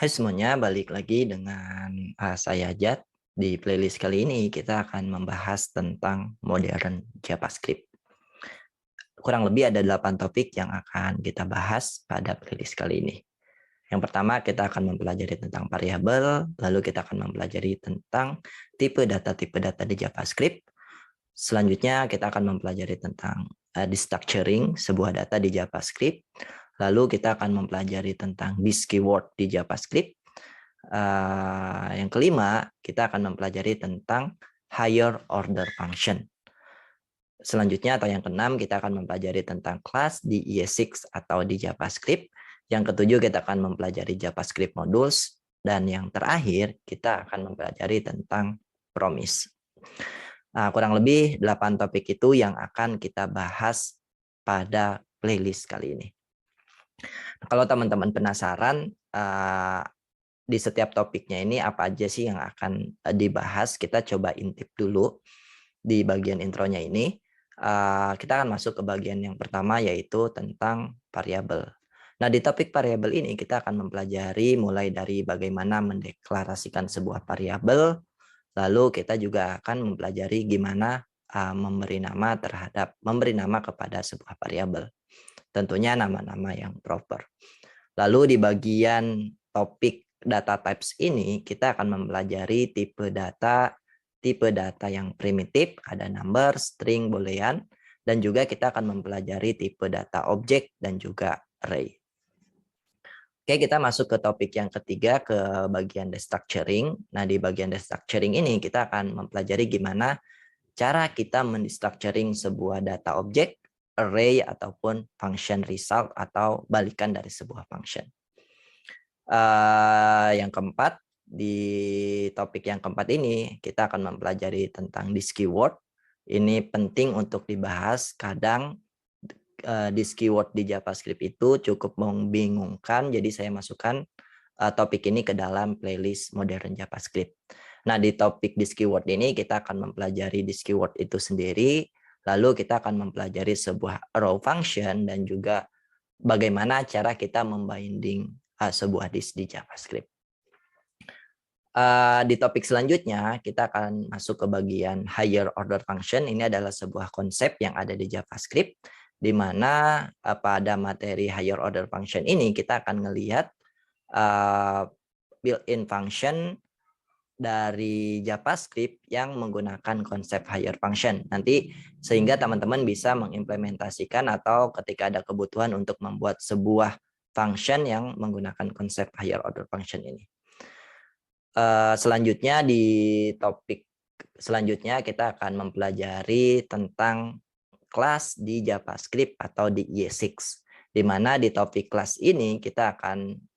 Hai semuanya, balik lagi dengan saya Jad. Di playlist kali ini kita akan membahas tentang modern JavaScript. Kurang lebih ada 8 topik yang akan kita bahas pada playlist kali ini. Yang pertama kita akan mempelajari tentang variabel, lalu kita akan mempelajari tentang tipe data di JavaScript. Selanjutnya kita akan mempelajari tentang destructuring sebuah data di JavaScript. Lalu kita akan mempelajari tentang this keyword di JavaScript. Yang kelima, kita akan mempelajari tentang higher order function. Selanjutnya atau yang keenam, kita akan mempelajari tentang kelas di ES6 atau di JavaScript. Yang ketujuh, kita akan mempelajari JavaScript modules. Dan yang terakhir, kita akan mempelajari tentang promise. Kurang lebih 8 topik itu yang akan kita bahas pada playlist kali ini. Kalau teman-teman penasaran, di setiap topiknya ini apa aja sih yang akan dibahas, kita coba intip dulu di bagian intronya ini. Kita akan masuk ke bagian yang pertama, yaitu tentang variabel. Nah, di topik variabel ini kita akan mempelajari mulai dari bagaimana mendeklarasikan sebuah variabel, lalu kita juga akan mempelajari gimana memberi nama kepada sebuah variabel. Tentunya nama-nama yang proper. Lalu di bagian topik data types ini kita akan mempelajari tipe data yang primitif, ada number, string, boolean, dan juga kita akan mempelajari tipe data objek dan juga array. Oke, kita masuk ke topik yang ketiga, ke bagian destructuring. Nah, di bagian destructuring ini kita akan mempelajari gimana cara kita mendestructuring sebuah data objek, array, ataupun function result atau balikan dari sebuah function. Yang keempat, di topik yang keempat ini kita akan mempelajari tentang this keyword. Ini penting untuk dibahas. Kadang this keyword di JavaScript itu cukup membingungkan, jadi saya masukkan topik ini ke dalam playlist modern JavaScript. Nah, di topik this keyword ini kita akan mempelajari this keyword itu sendiri, lalu kita akan mempelajari sebuah arrow function dan juga bagaimana cara kita membinding sebuah disk di JavaScript. Di topik selanjutnya kita akan masuk ke bagian higher order function. Ini adalah sebuah konsep yang ada di JavaScript, di mana pada materi higher order function ini kita akan melihat built-in function dari JavaScript yang menggunakan konsep higher function. Nanti sehingga teman-teman bisa mengimplementasikan atau ketika ada kebutuhan untuk membuat sebuah function yang menggunakan konsep higher order function ini. Selanjutnya di topik selanjutnya kita akan mempelajari tentang kelas di JavaScript atau di ES6. Di mana di topik kelas ini kita akan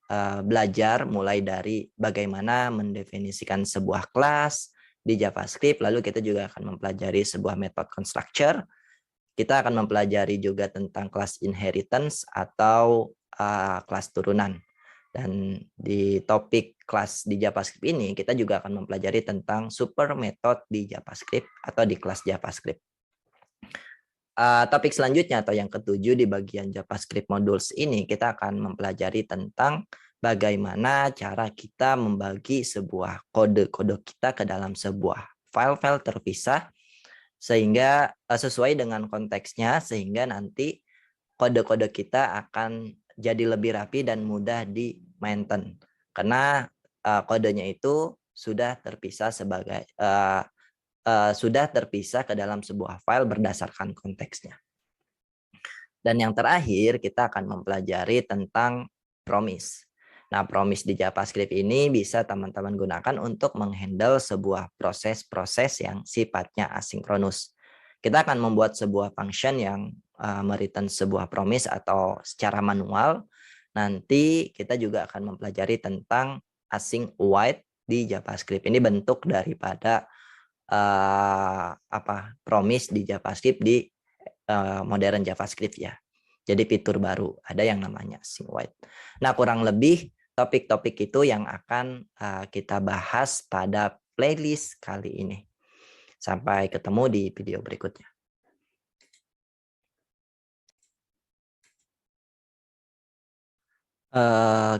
belajar mulai dari bagaimana mendefinisikan sebuah kelas di JavaScript, lalu kita juga akan mempelajari sebuah method constructor. Kita akan mempelajari juga tentang kelas inheritance atau kelas turunan. Dan di topik kelas di JavaScript ini kita juga akan mempelajari tentang super method di JavaScript atau di kelas JavaScript. Topik selanjutnya atau yang ketujuh di bagian JavaScript modules ini kita akan mempelajari tentang bagaimana cara kita membagi sebuah kode-kode kita ke dalam sebuah file-file terpisah sehingga sesuai dengan konteksnya, sehingga nanti kode-kode kita akan jadi lebih rapi dan mudah di maintain karena kodenya itu sudah terpisah sudah terpisah ke dalam sebuah file berdasarkan konteksnya. Dan yang terakhir kita akan mempelajari tentang promise. Nah, promise di JavaScript ini bisa teman-teman gunakan untuk menghandle sebuah proses-proses yang sifatnya asinkronus. Kita akan membuat sebuah function yang mereturn sebuah promise atau secara manual. Nanti kita juga akan mempelajari tentang async await di JavaScript. Ini bentuk daripada promise di JavaScript di modern JavaScript ya. Jadi fitur baru ada yang namanya async await. Nah, kurang lebih topik-topik itu yang akan kita bahas pada playlist kali ini. Sampai ketemu di video berikutnya.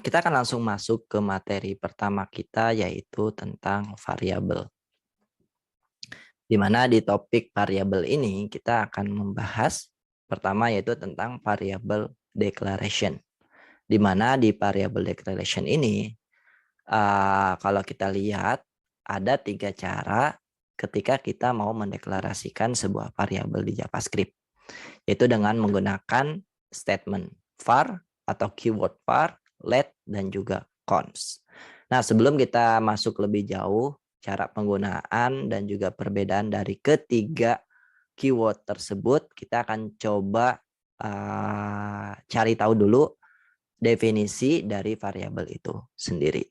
Kita akan langsung masuk ke materi pertama kita, yaitu tentang variabel. Di mana di topik variabel ini kita akan membahas pertama yaitu tentang variabel declaration. Di mana di variabel declaration ini kalau kita lihat ada 3 cara ketika kita mau mendeklarasikan sebuah variabel di JavaScript, yaitu dengan menggunakan statement var atau keyword var, let, dan juga cons. Nah, sebelum kita masuk lebih jauh, cara penggunaan dan juga perbedaan dari ketiga keyword tersebut, kita akan coba cari tahu dulu definisi dari variabel itu sendiri.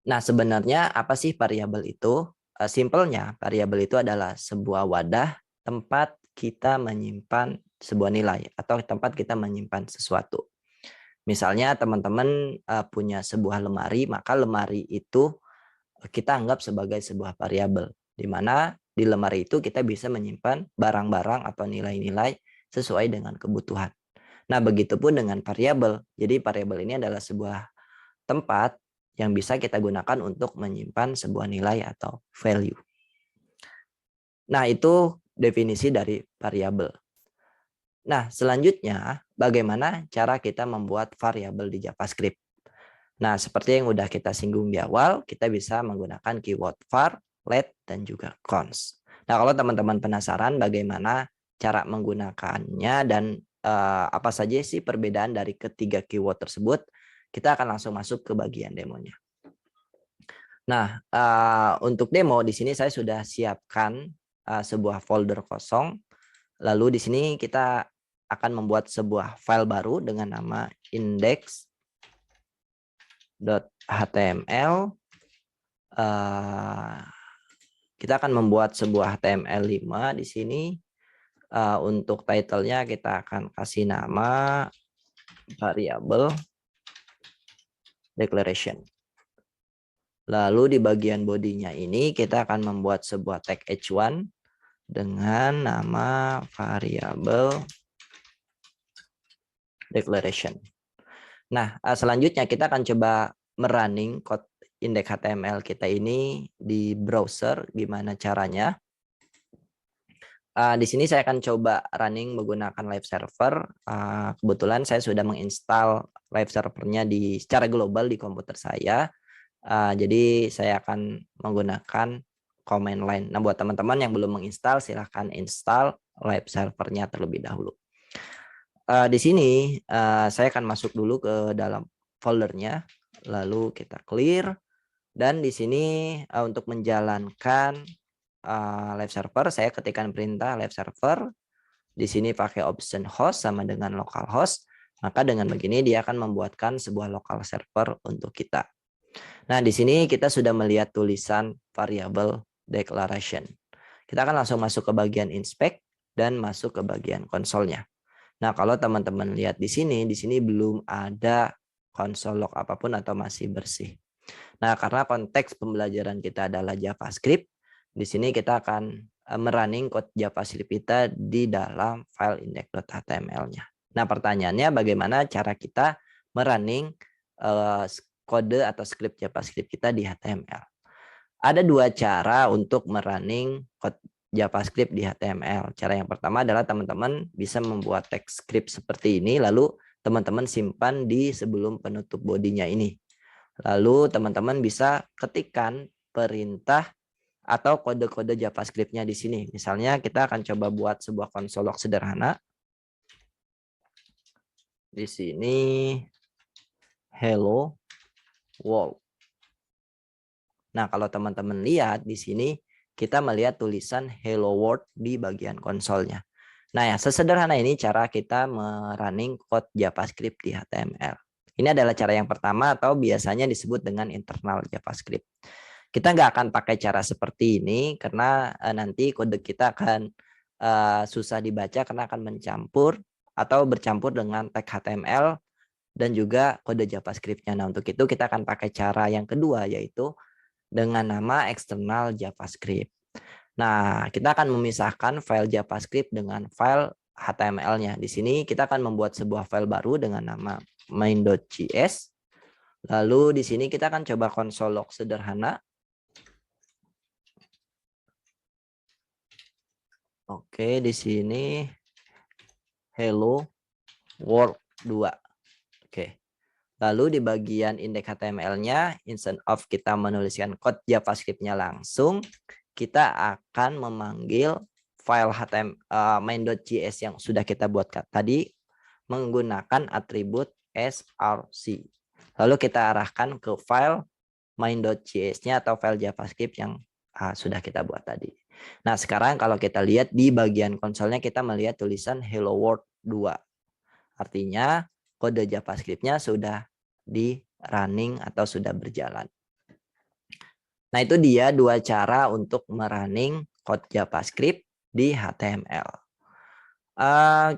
Nah, sebenarnya apa sih variabel itu? Simpelnya, variabel itu adalah sebuah wadah tempat kita menyimpan sebuah nilai atau tempat kita menyimpan sesuatu. Misalnya teman-teman punya sebuah lemari, maka lemari itu kita anggap sebagai sebuah variabel, di mana di lemari itu kita bisa menyimpan barang-barang atau nilai-nilai sesuai dengan kebutuhan. Nah, begitupun dengan variabel. Jadi variabel ini adalah sebuah tempat yang bisa kita gunakan untuk menyimpan sebuah nilai atau value. Nah, itu definisi dari variabel. Nah, selanjutnya bagaimana cara kita membuat variabel di JavaScript? Nah, seperti yang udah kita singgung di awal, kita bisa menggunakan keyword var, let, dan juga cons. Nah, kalau teman-teman penasaran bagaimana cara menggunakannya dan apa saja sih perbedaan dari ketiga keyword tersebut, kita akan langsung masuk ke bagian demonya. Nah, untuk demo di sini saya sudah siapkan sebuah folder kosong. Lalu di sini kita akan membuat sebuah file baru dengan nama index.html. Kita akan membuat sebuah HTML5 di sini. Untuk title-nya kita akan kasih nama variable declaration. Lalu di bagian bodinya ini kita akan membuat sebuah tag h1 dengan nama variable declaration. Nah, selanjutnya kita akan coba merunning code index.html kita ini di browser. Gimana caranya? Di sini saya akan coba running menggunakan live server. Kebetulan saya sudah menginstal live servernya secara global di komputer saya. Jadi saya akan menggunakan command line. Nah, buat teman-teman yang belum menginstal, silahkan install live servernya terlebih dahulu. Di sini saya akan masuk dulu ke dalam foldernya, lalu kita clear. Dan di sini untuk menjalankan live server, saya ketikkan perintah live server. Di sini pakai option host sama dengan localhost. Maka dengan begini dia akan membuatkan sebuah local server untuk kita. Nah, di sini kita sudah melihat tulisan variable declaration. Kita akan langsung masuk ke bagian inspect dan masuk ke bagian konsolnya. Nah, kalau teman-teman lihat di sini belum ada konsol log apapun atau masih bersih. Nah, karena konteks pembelajaran kita adalah JavaScript, di sini kita akan merunning code JavaScript kita di dalam file index.html-nya. Nah, pertanyaannya bagaimana cara kita merunning kode atau script JavaScript kita di HTML. Ada 2 cara untuk merunning code JavaScript di HTML. Cara yang pertama adalah teman-teman bisa membuat text script seperti ini, lalu teman-teman simpan di sebelum penutup bodinya ini. Lalu teman-teman bisa ketikkan perintah atau kode-kode JavaScript-nya di sini. Misalnya kita akan coba buat sebuah console log sederhana. Di sini hello world. Nah, kalau teman-teman lihat di sini kita melihat tulisan hello world di bagian konsolnya. Nah, ya sesederhana ini cara kita merunning code JavaScript di HTML. Ini adalah cara yang pertama atau biasanya disebut dengan internal JavaScript. Kita nggak akan pakai cara seperti ini karena nanti kode kita akan susah dibaca karena akan mencampur atau bercampur dengan tag HTML dan juga kode JavaScript-nya. Nah, untuk itu kita akan pakai cara yang kedua, yaitu dengan nama eksternal JavaScript. Nah, kita akan memisahkan file JavaScript dengan file HTML-nya. Di sini kita akan membuat sebuah file baru dengan nama main.js. Lalu di sini kita akan coba console log sederhana. Oke, di sini hello world 2. Oke. Lalu di bagian index HTML-nya, instead of kita menuliskan code JavaScript-nya langsung, kita akan memanggil file main.js yang sudah kita buat tadi menggunakan atribut src. Lalu kita arahkan ke file main.js-nya atau file JavaScript yang sudah kita buat tadi. Nah, sekarang kalau kita lihat di bagian konsolnya, kita melihat tulisan Hello World 2. Artinya kode JavaScript-nya sudah di running atau sudah berjalan. Nah, itu dia dua cara untuk merunning code JavaScript di HTML.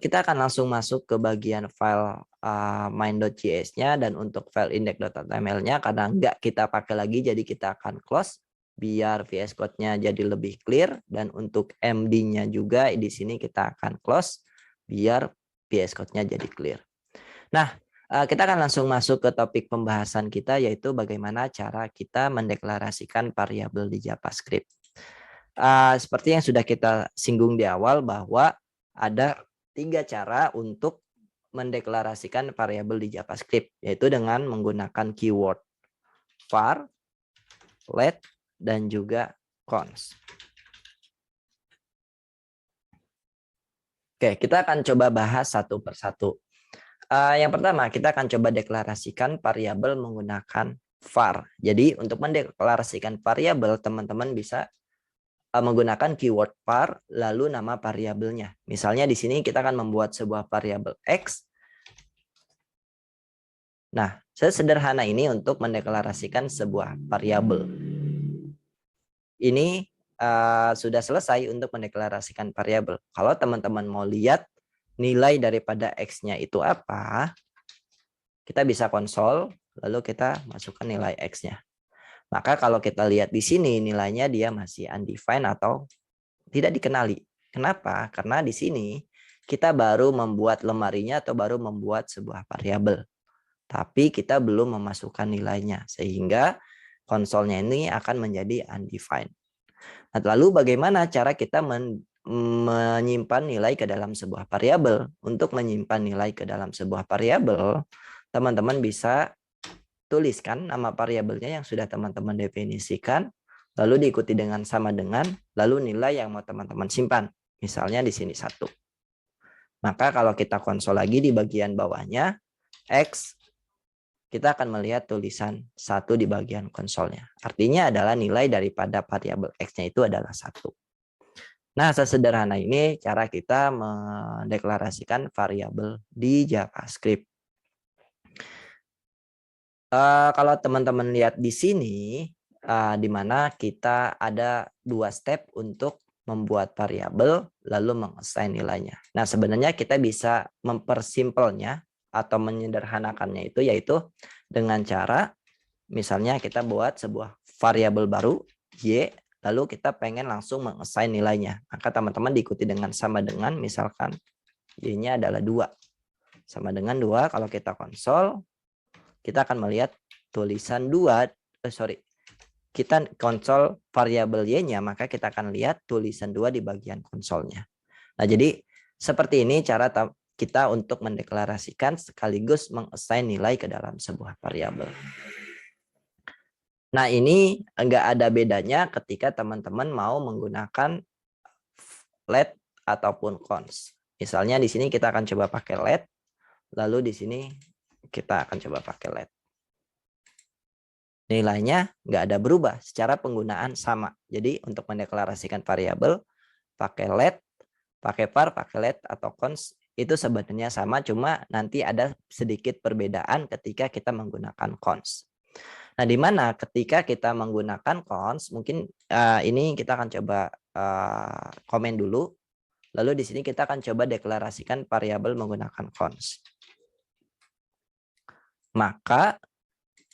Kita akan langsung masuk ke bagian file main.js-nya, dan untuk file index.html-nya karena nggak kita pakai lagi, jadi kita akan close biar VS Code-nya jadi lebih clear, dan untuk MD-nya juga di sini kita akan close biar VS Code-nya jadi clear. Nah, kita akan langsung masuk ke topik pembahasan kita, yaitu bagaimana cara kita mendeklarasikan variabel di JavaScript. Seperti yang sudah kita singgung di awal bahwa ada 3 cara untuk mendeklarasikan variabel di JavaScript, yaitu dengan menggunakan keyword var, let, dan juga cons. Oke, kita akan coba bahas satu persatu. Yang pertama, kita akan coba deklarasikan variabel menggunakan var. Jadi untuk mendeklarasikan variabel, teman-teman bisa menggunakan keyword var lalu nama variabelnya. Misalnya di sini kita akan membuat sebuah variabel x. Nah, sesederhana ini untuk mendeklarasikan sebuah variabel. Ini sudah selesai untuk mendeklarasikan variabel. Kalau teman-teman mau lihat nilai daripada x-nya itu apa, kita bisa konsol, lalu kita masukkan nilai x-nya. Maka kalau kita lihat di sini nilainya dia masih undefined atau tidak dikenali. Kenapa? Karena di sini kita baru membuat lemarinya atau baru membuat sebuah variabel. Tapi kita belum memasukkan nilainya, sehingga konsolnya ini akan menjadi undefined. Nah, lalu bagaimana cara kita menyimpan nilai ke dalam sebuah variabel? Untuk menyimpan nilai ke dalam sebuah variabel, teman-teman bisa tuliskan nama variabelnya yang sudah teman-teman definisikan, lalu diikuti dengan sama dengan, lalu nilai yang mau teman-teman simpan. Misalnya di sini 1. Maka kalau kita konsol lagi di bagian bawahnya, X, kita akan melihat tulisan 1 di bagian konsolnya. Artinya adalah nilai daripada variabel X-nya itu adalah 1. Nah, sesederhana ini cara kita mendeklarasikan variabel di JavaScript. Kalau teman-teman lihat di sini, di mana kita ada 2 step untuk membuat variabel lalu mengassign nilainya. Nah, sebenarnya kita bisa mempersimpelnya atau menyederhanakannya itu yaitu dengan cara misalnya kita buat sebuah variabel baru y, lalu kita pengen langsung mengassign nilainya. Maka teman-teman diikuti dengan sama dengan, misalkan y-nya adalah 2. Sama dengan 2, kalau kita konsol kita akan melihat tulisan 2, kita konsol variabel y-nya, maka kita akan lihat tulisan 2 di bagian konsolnya. Nah, jadi seperti ini cara kita untuk mendeklarasikan sekaligus mengassign nilai ke dalam sebuah variabel. Nah, ini enggak ada bedanya ketika teman-teman mau menggunakan let ataupun cons. Misalnya di sini kita akan coba pakai let, lalu di sini kita akan coba pakai let. Nilainya nggak ada berubah, secara penggunaan sama. Jadi untuk mendeklarasikan variabel pakai let, pakai var, pakai let atau cons itu sebenarnya sama, cuma nanti ada sedikit perbedaan ketika kita menggunakan cons. Nah, di mana ketika kita menggunakan cons, mungkin ini kita akan coba komen dulu. Lalu di sini kita akan coba deklarasikan variabel menggunakan cons. Maka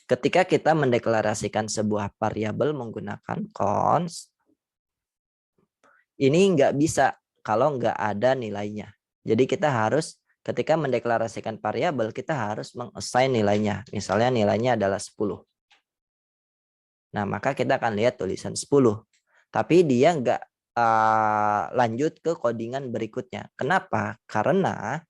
ketika kita mendeklarasikan sebuah variabel menggunakan cons, ini nggak bisa kalau nggak ada nilainya. Jadi kita harus ketika mendeklarasikan variabel, kita harus meng-assign nilainya. Misalnya nilainya adalah 10. Nah, maka kita akan lihat tulisan 10. Tapi dia nggak lanjut ke codingan berikutnya. Kenapa? Karena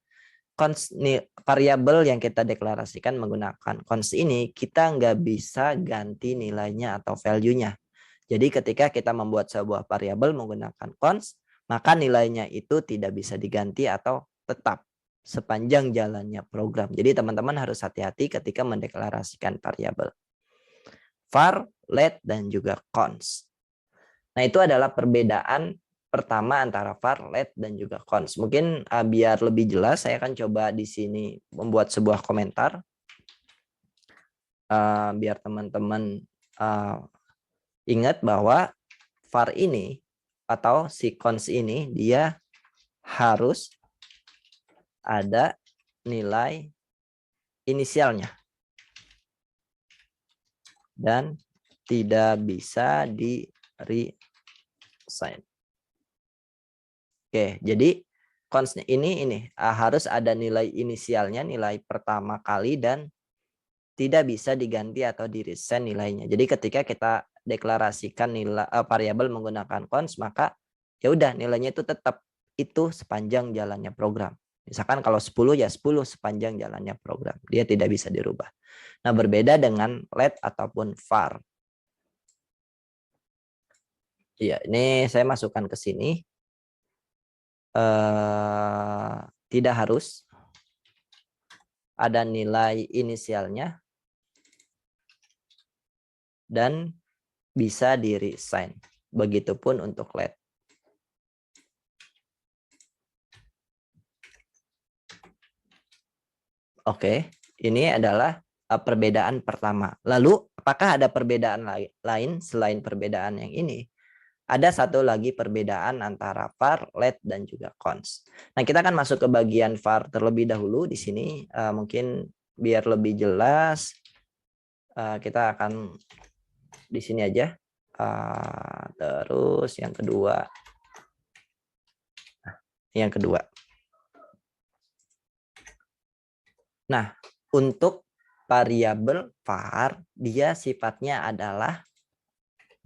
variabel yang kita deklarasikan menggunakan const ini, kita nggak bisa ganti nilainya atau value-nya. Jadi ketika kita membuat sebuah variabel menggunakan const, maka nilainya itu tidak bisa diganti atau tetap sepanjang jalannya program. Jadi teman-teman harus hati-hati ketika mendeklarasikan variabel. Var, let, dan juga const. Nah, itu adalah perbedaan pertama antara var, let, dan juga const. Mungkin biar lebih jelas, saya akan coba di sini membuat sebuah komentar. Biar teman-teman ingat bahwa var ini atau si const ini, dia harus ada nilai inisialnya. Dan tidak bisa di-reassign. Oke, jadi const ini harus ada nilai inisialnya, nilai pertama kali, dan tidak bisa diganti atau di-reassign nilainya. Jadi ketika kita deklarasikan nilai variabel menggunakan const, maka ya udah nilainya itu tetap itu sepanjang jalannya program. Misalkan kalau 10 ya 10 sepanjang jalannya program. Dia tidak bisa dirubah. Nah, berbeda dengan let ataupun var. Iya, ini saya masukkan ke sini. Tidak harus ada nilai inisialnya dan bisa di-reassign. Begitupun untuk let. Oke, ini adalah perbedaan pertama. Lalu, apakah ada perbedaan lain selain perbedaan yang ini? Ada satu lagi perbedaan antara var, let, dan juga const. Nah, kita akan masuk ke bagian var terlebih dahulu di sini. Mungkin biar lebih jelas, kita akan di sini aja. Terus yang kedua. Nah, untuk variabel var, dia sifatnya adalah,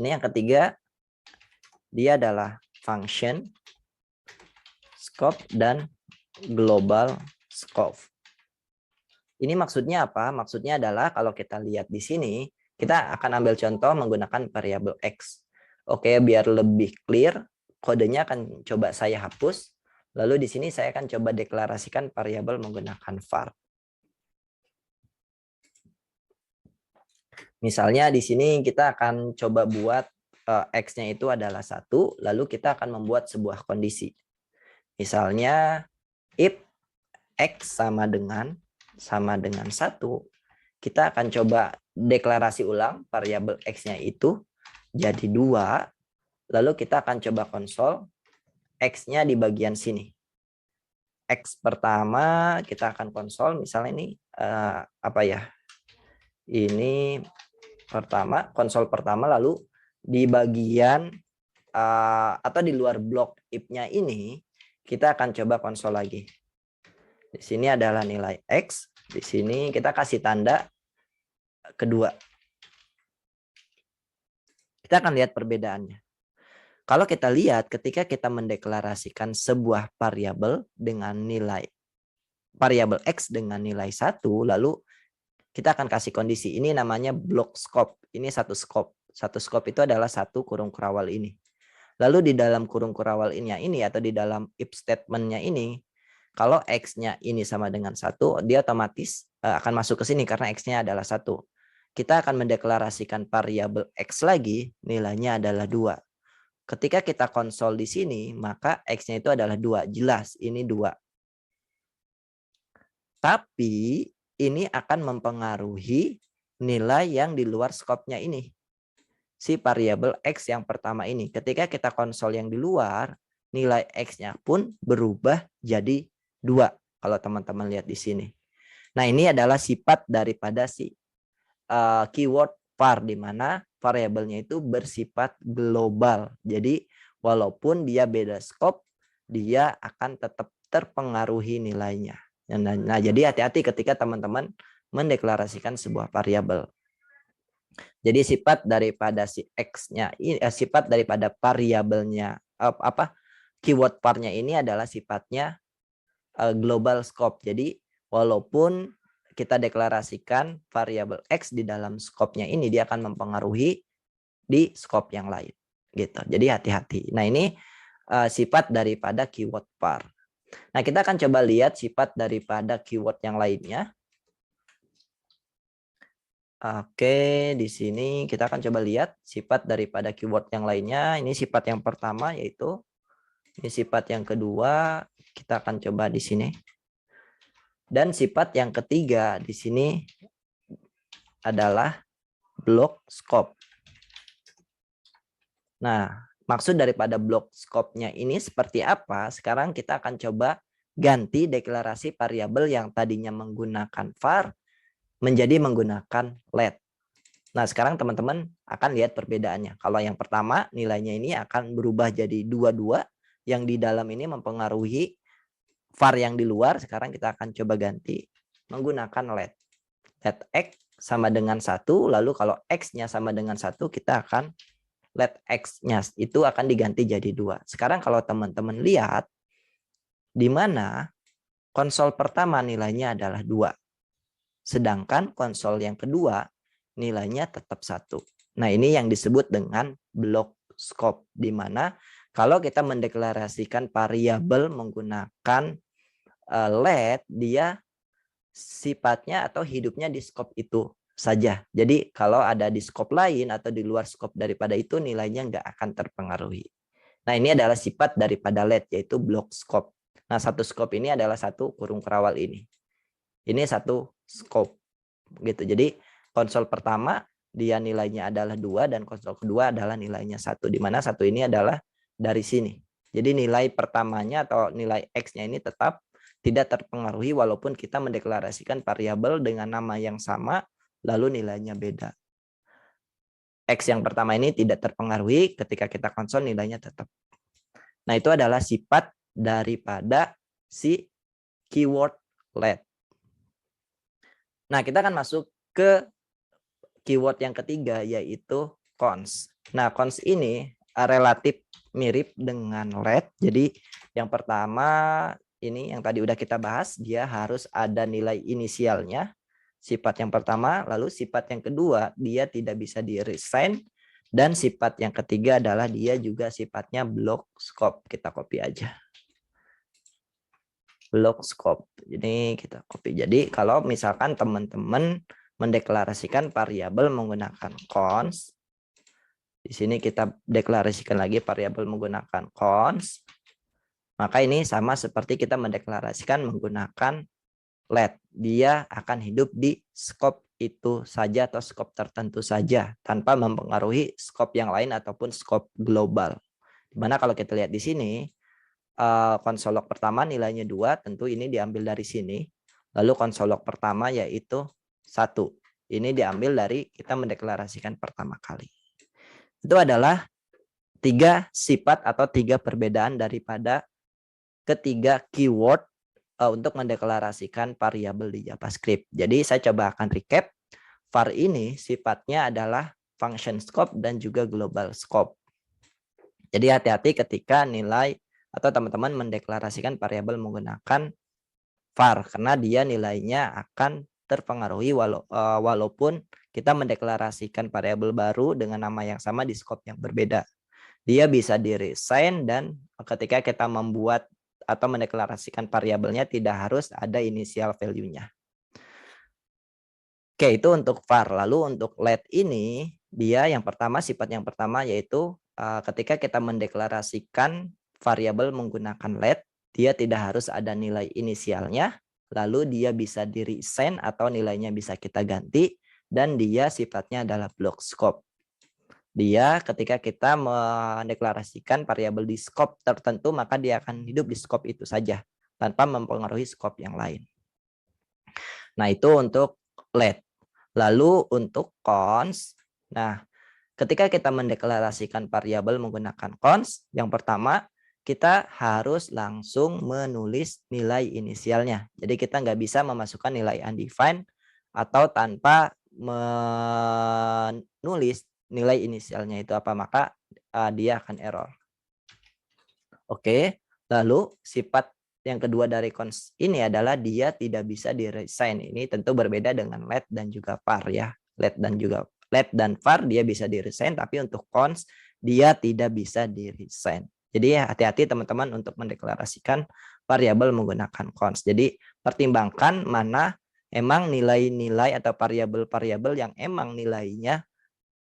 ini yang ketiga, dia adalah function, scope, dan global scope. Ini maksudnya apa? Maksudnya adalah kalau kita lihat di sini, kita akan ambil contoh menggunakan variabel X. Oke, biar lebih clear, kodenya akan coba saya hapus. Lalu di sini saya akan coba deklarasikan variabel menggunakan var. Misalnya di sini kita akan coba buat X-nya itu adalah 1, lalu kita akan membuat sebuah kondisi. Misalnya if X sama dengan 1, kita akan coba deklarasi ulang variabel X-nya itu jadi 2, lalu kita akan coba konsol X-nya di bagian sini. X pertama kita akan konsol, misalnya ini ini pertama, konsol pertama, lalu di bagian atau di luar blok if-nya ini kita akan coba konsol lagi. Di sini adalah nilai X, di sini kita kasih tanda kedua. Kita akan lihat perbedaannya. Kalau kita lihat ketika kita mendeklarasikan sebuah variabel dengan nilai variabel X dengan nilai 1, lalu kita akan kasih kondisi. Ini namanya block scope. Ini satu scope. Satu scope itu adalah satu kurung kurawal ini. Lalu di dalam kurung kurawal ini atau di dalam if statement-nya ini, kalau X-nya ini sama dengan 1, dia otomatis akan masuk ke sini karena X-nya adalah 1. Kita akan mendeklarasikan variabel X lagi, nilainya adalah 2. Ketika kita konsol di sini, maka X-nya itu adalah 2. Jelas, ini 2. Tapi ini akan mempengaruhi nilai yang di luar skopnya ini. Si variabel X yang pertama ini. Ketika kita konsol yang di luar, nilai X-nya pun berubah jadi 2. Kalau teman-teman lihat di sini. Nah, ini adalah sifat daripada si keyword var, di mana variabelnya itu bersifat global. Jadi, walaupun dia beda skop, dia akan tetap terpengaruhi nilainya. Nah, jadi hati-hati ketika teman-teman mendeklarasikan sebuah variabel. Jadi sifat daripada si X-nya, sifat daripada variabelnya, keyword var-nya ini adalah sifatnya global scope. Jadi walaupun kita deklarasikan variabel X di dalam scope-nya ini, dia akan mempengaruhi di scope yang lain. Gitu. Jadi hati-hati. Nah, ini sifat daripada keyword var. Nah, kita akan coba lihat sifat daripada keyword yang lainnya. Oke, di sini kita akan coba lihat sifat daripada keyword yang lainnya. Ini sifat yang pertama, yaitu ini sifat yang kedua, kita akan coba di sini. Dan sifat yang ketiga di sini adalah block scope. Nah, maksud daripada block scope-nya ini seperti apa? Sekarang kita akan coba ganti deklarasi variabel yang tadinya menggunakan var menjadi menggunakan let. Nah, sekarang teman-teman akan lihat perbedaannya. Kalau yang pertama, nilainya ini akan berubah jadi 22, yang di dalam ini mempengaruhi var yang di luar. Sekarang kita akan coba ganti menggunakan let. Let X sama dengan 1, lalu kalau X-nya sama dengan 1, kita akan let X-nya itu akan diganti jadi 2. Sekarang kalau teman-teman lihat, di mana konsol pertama nilainya adalah 2. Sedangkan konsol yang kedua nilainya tetap 1. Nah, ini yang disebut dengan block scope, di mana kalau kita mendeklarasikan variabel menggunakan let, dia sifatnya atau hidupnya di scope itu saja. Jadi kalau ada di scope lain atau di luar scope daripada itu, nilainya nggak akan terpengaruhi. Nah, ini adalah sifat daripada let, yaitu block scope. Nah, satu scope ini adalah satu kurung kerawal ini. Ini satu scope gitu. Jadi konsol pertama dia nilainya adalah 2 dan konsol kedua adalah nilainya 1, di mana 1 ini adalah dari sini. Jadi nilai pertamanya atau nilai X-nya ini tetap tidak terpengaruhi walaupun kita mendeklarasikan variabel dengan nama yang sama lalu nilainya beda. X yang pertama ini tidak terpengaruhi, ketika kita konsol nilainya tetap. Nah, itu adalah sifat daripada si keyword let. Nah, kita akan masuk ke keyword yang ketiga, yaitu cons. Nah, cons ini relatif mirip dengan let. Jadi yang pertama ini yang tadi udah kita bahas, dia harus ada nilai inisialnya. Sifat yang pertama, lalu sifat yang kedua, dia tidak bisa di-reassign. Dan sifat yang ketiga adalah dia juga sifatnya block scope. Kita copy aja. Block scope. Jadi kita copy. Jadi kalau misalkan teman-teman mendeklarasikan variabel menggunakan cons, di sini kita deklarasikan lagi variabel menggunakan cons, maka ini sama seperti kita mendeklarasikan menggunakan let. Dia akan hidup di scope itu saja atau scope tertentu saja tanpa mempengaruhi scope yang lain ataupun scope global. Dimana kalau kita lihat di sini, konsolog pertama nilainya 2, tentu ini diambil dari sini. Lalu konsolog pertama yaitu 1. Ini diambil dari kita mendeklarasikan pertama kali. Itu adalah 3 sifat atau 3 perbedaan daripada ketiga keyword untuk mendeklarasikan variabel di JavaScript. Jadi saya coba akan recap. Var ini sifatnya adalah function scope dan juga global scope. Jadi hati-hati ketika nilai atau teman-teman mendeklarasikan variabel menggunakan var, karena dia nilainya akan terpengaruhi walaupun kita mendeklarasikan variabel baru dengan nama yang sama di scope yang berbeda. Dia bisa di-reassign dan ketika kita membuat atau mendeklarasikan variabelnya tidak harus ada initial value-nya. Oke, itu untuk var. Lalu untuk let ini, dia yang pertama, sifat yang pertama yaitu ketika kita mendeklarasikan variabel menggunakan let, dia tidak harus ada nilai inisialnya, lalu dia bisa di-reassign atau nilainya bisa kita ganti, dan dia sifatnya adalah block scope. Dia ketika kita mendeklarasikan variabel di scope tertentu, maka dia akan hidup di scope itu saja, tanpa mempengaruhi scope yang lain. Nah, itu untuk let. Lalu untuk cons, nah ketika kita mendeklarasikan variabel menggunakan cons, yang pertama kita harus langsung menulis nilai inisialnya. Jadi kita nggak bisa memasukkan nilai undefined atau tanpa menulis nilai inisialnya itu apa, maka dia akan error. Oke, lalu sifat yang kedua dari cons ini adalah dia tidak bisa di-reassign. Ini tentu berbeda dengan let dan juga var ya. Let dan var dia bisa di-reassign, tapi untuk cons dia tidak bisa di-reassign. Jadi hati-hati teman-teman untuk mendeklarasikan variabel menggunakan cons. Jadi pertimbangkan mana emang nilai-nilai atau variabel-variabel yang emang nilainya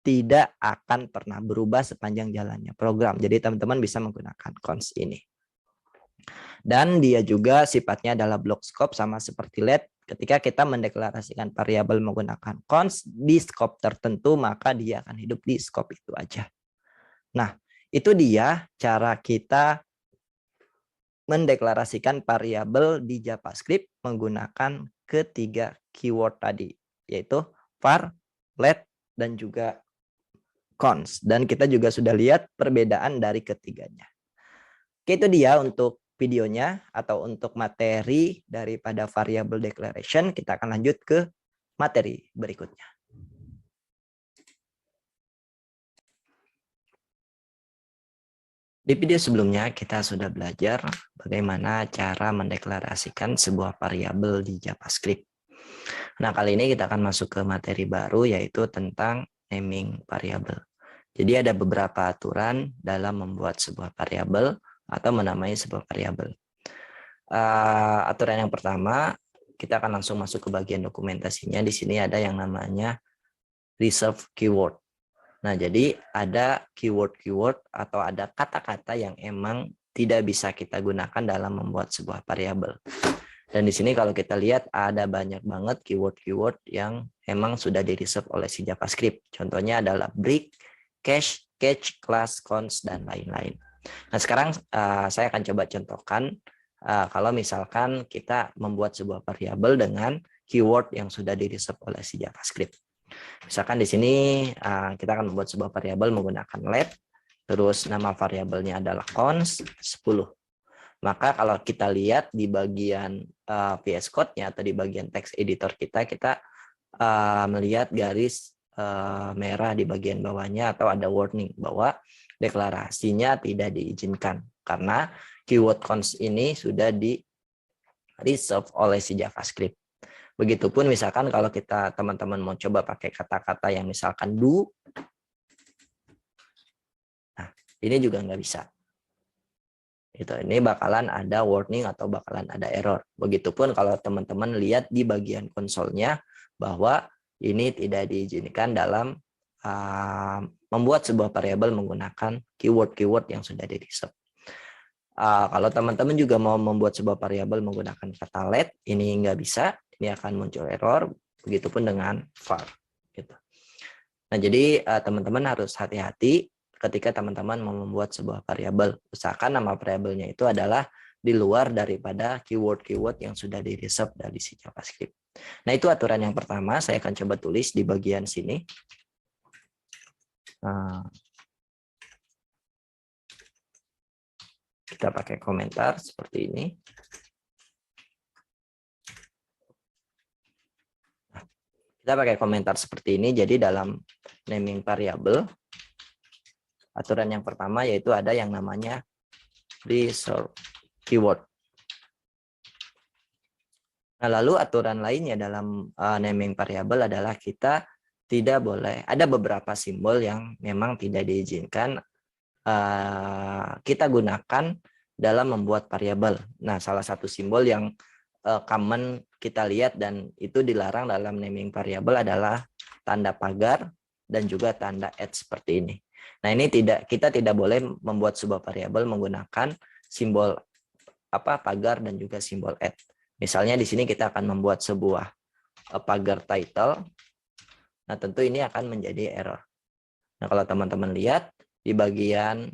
tidak akan pernah berubah sepanjang jalannya program. Jadi teman-teman bisa menggunakan cons ini. Dan dia juga sifatnya adalah block scope sama seperti let. Ketika kita mendeklarasikan variabel menggunakan cons di scope tertentu, maka dia akan hidup di scope itu aja. Nah, itu dia cara kita mendeklarasikan variabel di JavaScript menggunakan ketiga keyword tadi, yaitu var, let, dan juga cons. Dan kita juga sudah lihat perbedaan dari ketiganya. Oke, itu dia untuk videonya atau untuk materi daripada variable declaration. Kita akan lanjut ke materi berikutnya. Di video sebelumnya kita sudah belajar bagaimana cara mendeklarasikan sebuah variabel di JavaScript. Nah, kali ini kita akan masuk ke materi baru yaitu tentang naming variabel. Jadi ada beberapa aturan dalam membuat sebuah variabel atau menamai sebuah variabel. Aturan yang pertama, kita akan langsung masuk ke bagian dokumentasinya. Di sini ada yang namanya reserve keyword. Nah, jadi ada keyword-keyword atau ada kata-kata yang emang tidak bisa kita gunakan dalam membuat sebuah variabel. Dan di sini kalau kita lihat ada banyak banget keyword-keyword yang emang sudah di-reserve oleh si JavaScript. Contohnya adalah break, cache, catch, class, cons, dan lain-lain. Nah, sekarang saya akan coba contohkan kalau misalkan kita membuat sebuah variabel dengan keyword yang sudah di-reserve oleh si JavaScript. Misalkan di sini kita akan membuat sebuah variabel menggunakan let, terus nama variabelnya adalah cons 10. Maka kalau kita lihat di bagian VS Code-nya atau di bagian text editor kita melihat garis merah di bagian bawahnya atau ada warning bahwa deklarasinya tidak diizinkan karena keyword cons ini sudah di-reserve oleh si JavaScript. Begitupun misalkan kalau kita teman-teman mau coba pakai kata-kata yang misalkan do, nah ini juga nggak bisa. Ini bakalan ada warning atau bakalan ada error. Begitupun kalau teman-teman lihat di bagian konsolnya bahwa ini tidak diizinkan dalam membuat sebuah variabel menggunakan keyword-keyword yang sudah di-reserve. Kalau teman-teman juga mau membuat sebuah variabel menggunakan kata let, ini nggak bisa. Ini akan muncul error, begitupun dengan var. Gitu. Nah, jadi teman-teman harus hati-hati ketika teman-teman mau membuat sebuah variabel. Usahakan nama variabelnya itu adalah di luar daripada keyword-keyword yang sudah di-reserve dari si JavaScript. Nah, itu aturan yang pertama. Saya akan coba tulis di bagian sini. Kita pakai komentar seperti ini. Kita pakai komentar seperti ini. Jadi dalam naming variable, aturan yang pertama yaitu ada yang namanya reserve keyword. Nah, lalu aturan lainnya dalam naming variable adalah kita tidak boleh, ada beberapa simbol yang memang tidak diizinkan kita gunakan dalam membuat variabel. Nah, salah satu simbol yang common kita lihat dan itu dilarang dalam naming variabel adalah tanda pagar dan juga tanda @ seperti ini. Nah, ini kita tidak boleh membuat sebuah variabel menggunakan simbol pagar dan juga simbol @. Misalnya di sini kita akan membuat sebuah pagar title. Nah, tentu ini akan menjadi error. Nah, kalau teman-teman lihat di bagian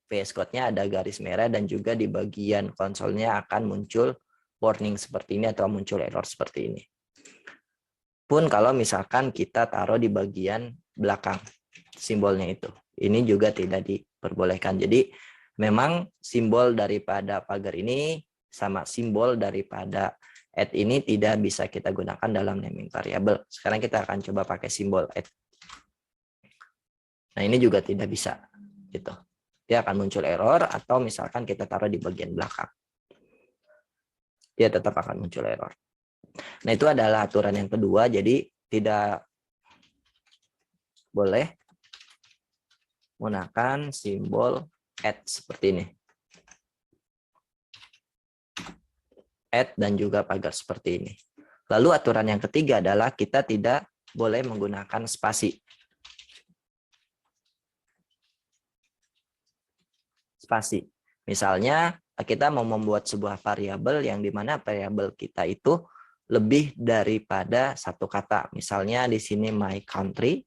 VS Code-nya ada garis merah dan juga di bagian konsolnya akan muncul warning seperti ini atau muncul error seperti ini. Pun kalau misalkan kita taruh di bagian belakang simbolnya itu, ini juga tidak diperbolehkan. Jadi memang simbol daripada pagar ini sama simbol daripada add ini tidak bisa kita gunakan dalam naming variable. Sekarang kita akan coba pakai simbol add. Nah, ini juga tidak bisa gitu. Dia akan muncul error atau misalkan kita taruh di bagian belakang. Dia tetap akan muncul error. Nah, itu adalah aturan yang kedua, jadi tidak boleh menggunakan simbol add seperti ini. Add dan juga pagar seperti ini. Lalu aturan yang ketiga adalah kita tidak boleh menggunakan spasi. Spasi. Misalnya kita mau membuat sebuah variabel yang dimana variabel kita itu lebih daripada satu kata. Misalnya di sini my country.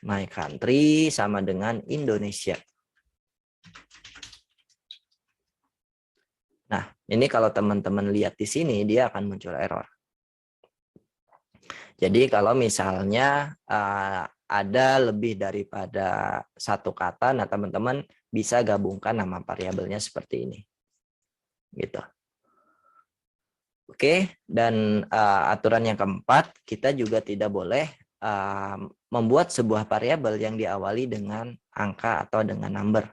My country sama dengan Indonesia. Nah, ini kalau teman-teman lihat di sini, dia akan muncul error. Jadi kalau misalnya ada lebih daripada satu kata, nah teman-teman bisa gabungkan nama variabelnya seperti ini. Gitu. Oke, dan aturan yang keempat, kita juga tidak boleh membuat sebuah variabel yang diawali dengan angka atau dengan number.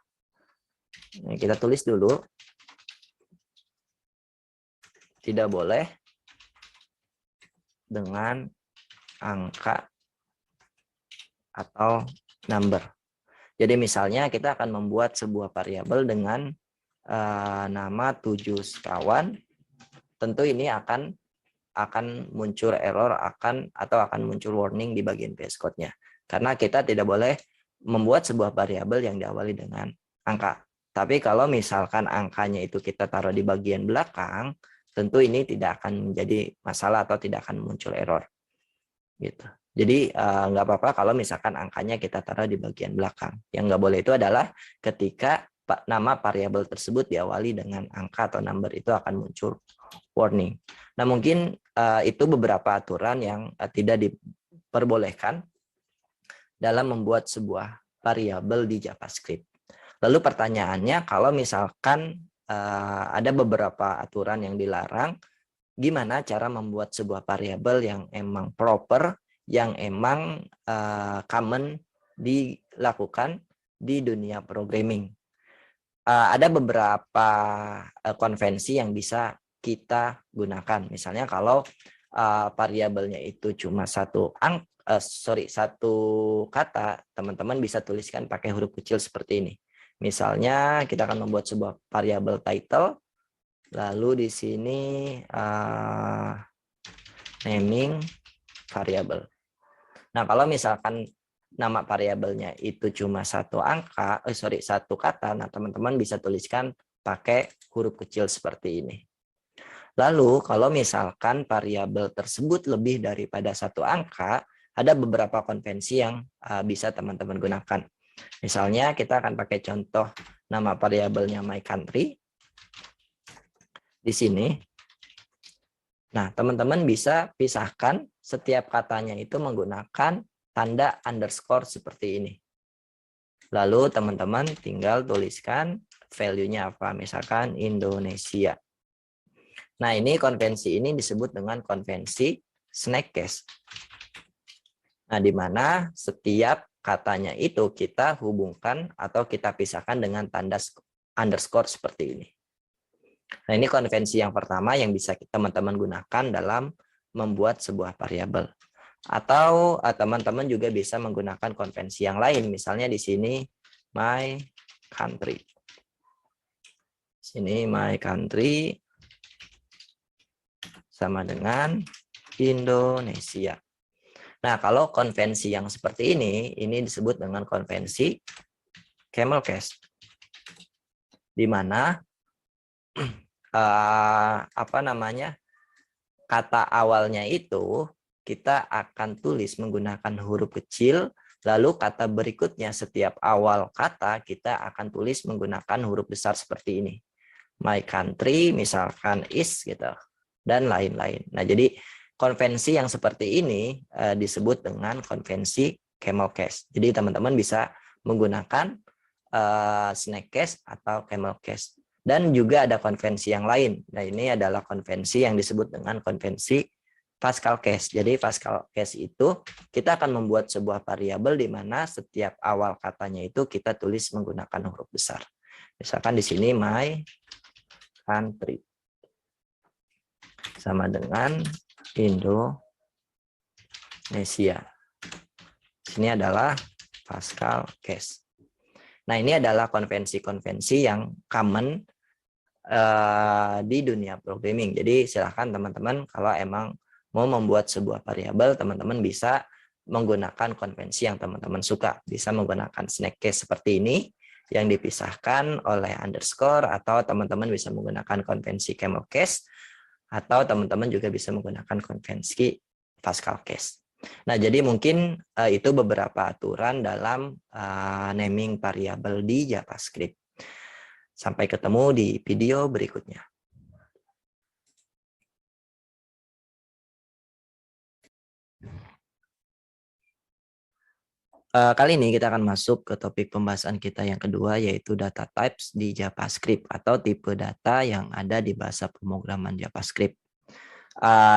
Nah, kita tulis dulu. Tidak boleh dengan angka atau number. Jadi misalnya kita akan membuat sebuah variabel dengan nama 7 sekawan. Tentu ini akan muncul error akan muncul warning di bagian VS Code-nya. Karena kita tidak boleh membuat sebuah variabel yang diawali dengan angka. Tapi kalau misalkan angkanya itu kita taruh di bagian belakang, tentu ini tidak akan menjadi masalah atau tidak akan muncul error. Gitu. Jadi nggak apa-apa kalau misalkan angkanya kita taruh di bagian belakang. Yang nggak boleh itu adalah ketika nama variabel tersebut diawali dengan angka atau number, itu akan muncul warning. Nah, mungkin itu beberapa aturan yang tidak diperbolehkan dalam membuat sebuah variabel di JavaScript. Lalu pertanyaannya, kalau misalkan ada beberapa aturan yang dilarang, gimana cara membuat sebuah variabel yang emang proper, yang emang common dilakukan di dunia programming? Ada beberapa konvensi yang bisa kita gunakan. Misalnya kalau variabelnya itu cuma satu kata, teman-teman bisa tuliskan pakai huruf kecil seperti ini. Misalnya kita akan membuat sebuah variabel title, lalu di sini naming variable. Nah, kalau misalkan nama variabelnya itu cuma satu kata, nah teman-teman bisa tuliskan pakai huruf kecil seperti ini. Lalu kalau misalkan variabel tersebut lebih daripada satu angka, ada beberapa konvensi yang bisa teman-teman gunakan. Misalnya kita akan pakai contoh nama variabelnya my country. Di sini. Nah, teman-teman bisa pisahkan setiap katanya itu menggunakan tanda underscore seperti ini. Lalu teman-teman tinggal tuliskan value-nya apa, misalkan Indonesia. Nah, ini konvensi ini disebut dengan konvensi snake case. Nah, di mana setiap katanya itu kita hubungkan atau kita pisahkan dengan tanda underscore seperti ini. Nah, ini konvensi yang pertama yang bisa teman-teman gunakan dalam membuat sebuah variabel. Atau teman-teman juga bisa menggunakan konvensi yang lain. Misalnya di sini my country. Sini my country sama dengan Indonesia. Nah, kalau konvensi yang seperti ini disebut dengan konvensi camel case. Di mana kata awalnya itu kita akan tulis menggunakan huruf kecil, lalu kata berikutnya setiap awal kata kita akan tulis menggunakan huruf besar seperti ini. My country misalkan is gitu, dan lain-lain. Nah, jadi konvensi yang seperti ini disebut dengan konvensi camel case. Jadi teman-teman bisa menggunakan snake case atau camel case. Dan juga ada konvensi yang lain. Nah, ini adalah konvensi yang disebut dengan konvensi Pascal case. Jadi Pascal case itu kita akan membuat sebuah variabel di mana setiap awal katanya itu kita tulis menggunakan huruf besar. Misalkan di sini my country sama dengan Indonesia. Ini adalah Pascal case. Nah, ini adalah konvensi-konvensi yang common di dunia programming. Jadi silahkan teman-teman kalau emang mau membuat sebuah variabel, teman-teman bisa menggunakan konvensi yang teman-teman suka. Bisa menggunakan snake case seperti ini yang dipisahkan oleh underscore, atau teman-teman bisa menggunakan konvensi camel case, atau teman-teman juga bisa menggunakan konvensi Pascal case. Nah, jadi mungkin itu beberapa aturan dalam naming variabel di JavaScript. Sampai ketemu di video berikutnya. Kali ini kita akan masuk ke topik pembahasan kita yang kedua, yaitu data types di JavaScript atau tipe data yang ada di bahasa pemrograman JavaScript.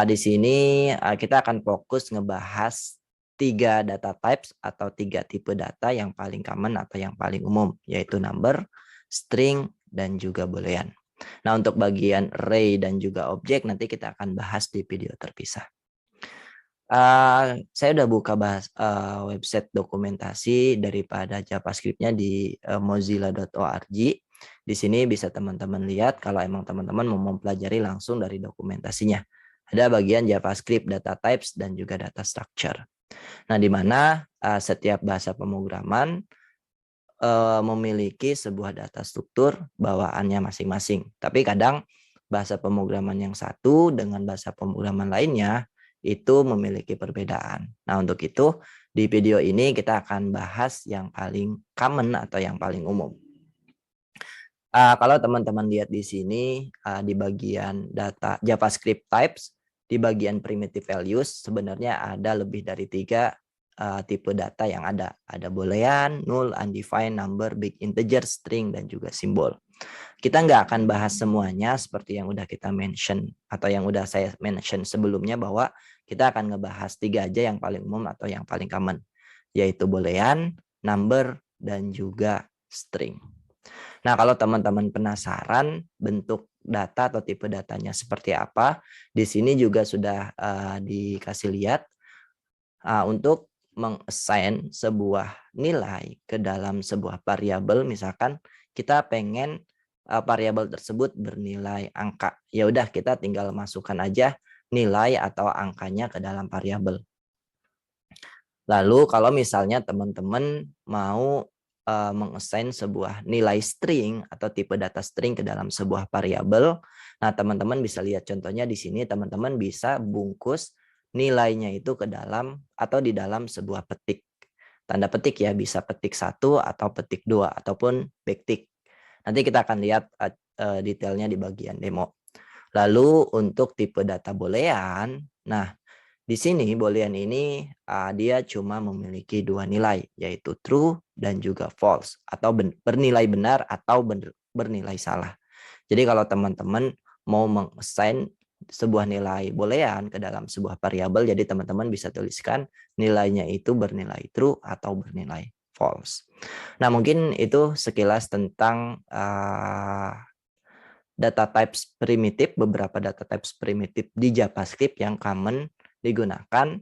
Di sini kita akan fokus ngebahas 3 data types atau 3 tipe data yang paling common atau yang paling umum, yaitu number, string, dan juga boolean. Nah, untuk bagian array dan juga objek nanti kita akan bahas di video terpisah. Saya udah buka website dokumentasi daripada JavaScript-nya di mozilla.org. Di sini bisa teman-teman lihat kalau emang teman-teman mau mempelajari langsung dari dokumentasinya. Ada bagian JavaScript, data types, dan juga data structure. Nah, di mana setiap bahasa pemrograman memiliki sebuah data struktur bawaannya masing-masing. Tapi kadang bahasa pemrograman yang satu dengan bahasa pemrograman lainnya itu memiliki perbedaan. Nah, untuk itu di video ini kita akan bahas yang paling common atau yang paling umum. Kalau teman-teman lihat di sini di bagian data JavaScript types, di bagian primitive values sebenarnya ada lebih dari 3 tipe data yang ada. Ada boolean, null, undefined, number, big integer, string, dan juga simbol. Kita nggak akan bahas semuanya seperti yang udah kita mention atau yang udah saya mention sebelumnya, bahwa kita akan ngebahas 3 aja yang paling umum atau yang paling common, yaitu boolean, number, dan juga string. Nah, kalau teman-teman penasaran bentuk data atau tipe datanya seperti apa, di sini juga sudah dikasih lihat untuk meng-assign sebuah nilai ke dalam sebuah variabel. Misalkan kita pengen variabel tersebut bernilai angka, ya udah kita tinggal masukkan aja nilai atau angkanya ke dalam variabel. Lalu kalau misalnya teman-teman mau meng-assign sebuah nilai string atau tipe data string ke dalam sebuah variabel, nah teman-teman bisa lihat contohnya di sini. Teman-teman bisa bungkus nilainya itu ke dalam atau di dalam sebuah petik. Tanda petik ya, bisa petik 1 atau petik 2 ataupun backtick. Nanti kita akan lihat detailnya di bagian demo. Lalu untuk tipe data boolean, nah di sini boolean ini dia cuma memiliki 2 nilai, yaitu true dan juga false, atau bernilai benar atau bernilai salah. Jadi kalau teman-teman mau meng-assign sebuah nilai boolean ke dalam sebuah variabel, jadi teman-teman bisa tuliskan nilainya itu bernilai true atau bernilai false. Nah, mungkin itu sekilas tentang data types primitif, beberapa data types primitif di JavaScript yang common digunakan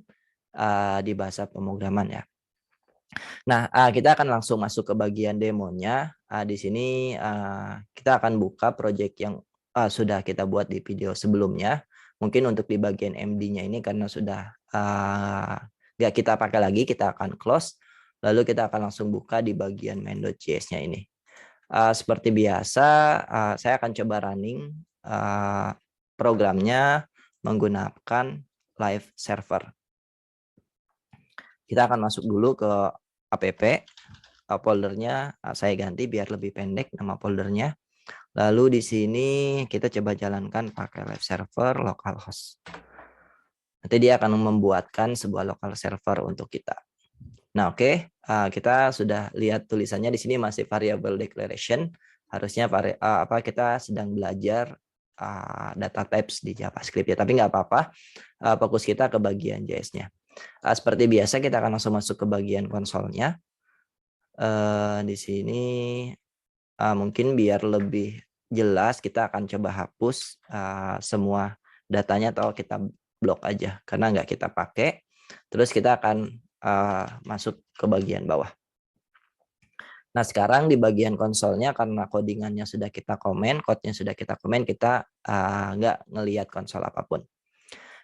di bahasa pemrograman ya. Nah, kita akan langsung masuk ke bagian demonya. Di sini kita akan buka project yang sudah kita buat di video sebelumnya. Mungkin untuk di bagian MD-nya ini karena sudah nggak kita pakai lagi, kita akan close. Lalu kita akan langsung buka di bagian main.js-nya ini. Seperti biasa, saya akan coba running programnya menggunakan live server. Kita akan masuk dulu ke app, foldernya saya ganti biar lebih pendek nama foldernya. Lalu di sini kita coba jalankan pakai live server localhost. Nanti dia akan membuatkan sebuah local server untuk kita. Nah, oke, kita sudah lihat tulisannya di sini masih variable declaration. Harusnya kita sedang belajar data types di JavaScript ya, tapi nggak apa-apa. Fokus kita ke bagian JS-nya. Seperti biasa kita akan langsung masuk ke bagian konsolnya. Di sini mungkin biar lebih jelas kita akan coba hapus semua datanya atau kita blok aja karena nggak kita pakai. Terus kita akan masuk ke bagian bawah. Nah, sekarang di bagian konsolnya karena codingannya sudah kita komen, code-nya sudah kita komen, kita nggak ngelihat konsol apapun.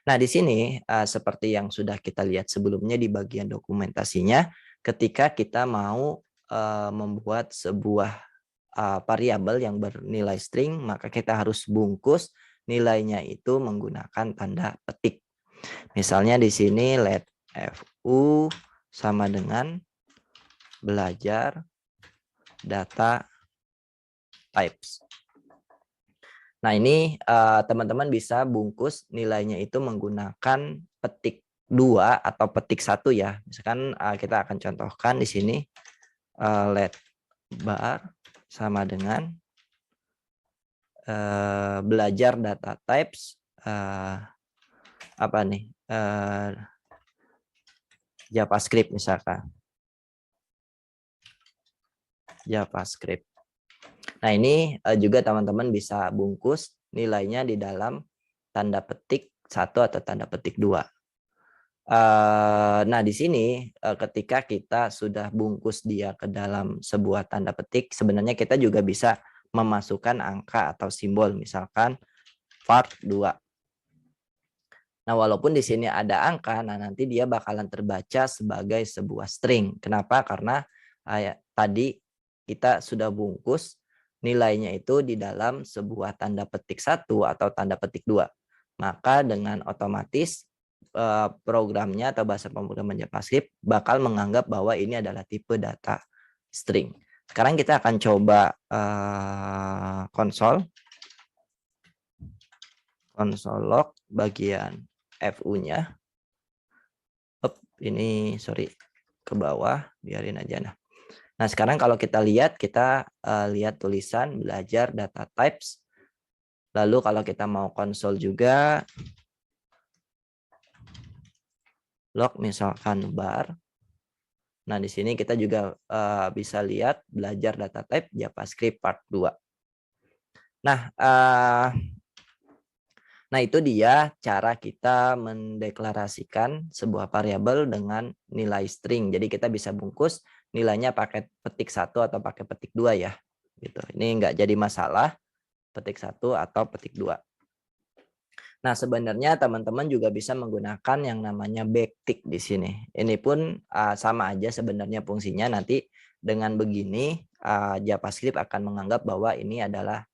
Nah, di sini seperti yang sudah kita lihat sebelumnya di bagian dokumentasinya, ketika kita mau membuat sebuah variabel yang bernilai string, maka kita harus bungkus nilainya itu menggunakan tanda petik. Misalnya di sini let fu sama dengan belajar data types. Nah, ini teman-teman bisa bungkus nilainya itu menggunakan petik 2 atau petik 1 ya. Misalkan kita akan contohkan di sini let bar sama dengan belajar data types apa nih? JavaScript misalkan. JavaScript. Nah, ini juga teman-teman bisa bungkus nilainya di dalam tanda petik 1 atau tanda petik 2. Nah, di sini ketika kita sudah bungkus dia ke dalam sebuah tanda petik, sebenarnya kita juga bisa memasukkan angka atau simbol, misalkan part 2. Nah, walaupun di sini ada angka, nah nanti dia bakalan terbaca sebagai sebuah string. Kenapa? Karena tadi kita sudah bungkus nilainya itu di dalam sebuah tanda petik 1 atau tanda petik 2. Maka dengan otomatis programnya atau bahasa pemrograman JavaScript bakal menganggap bahwa ini adalah tipe data string. Sekarang kita akan coba console log bagian FU-nya. Ini sorry ke bawah, biarin aja. Nah, sekarang kalau kita lihat lihat tulisan belajar data types. Lalu kalau kita mau konsol juga log misalkan bar. Nah, di sini kita juga bisa lihat belajar data type JavaScript part 2. Nah, itu dia cara kita mendeklarasikan sebuah variabel dengan nilai string. Jadi kita bisa bungkus nilainya pakai petik 1 atau pakai petik 2 ya. Gitu. Ini enggak jadi masalah petik 1 atau petik 2. Nah, sebenarnya teman-teman juga bisa menggunakan yang namanya backtick di sini. Ini pun sama aja sebenarnya fungsinya. Nanti dengan begini JavaScript akan menganggap bahwa ini adalah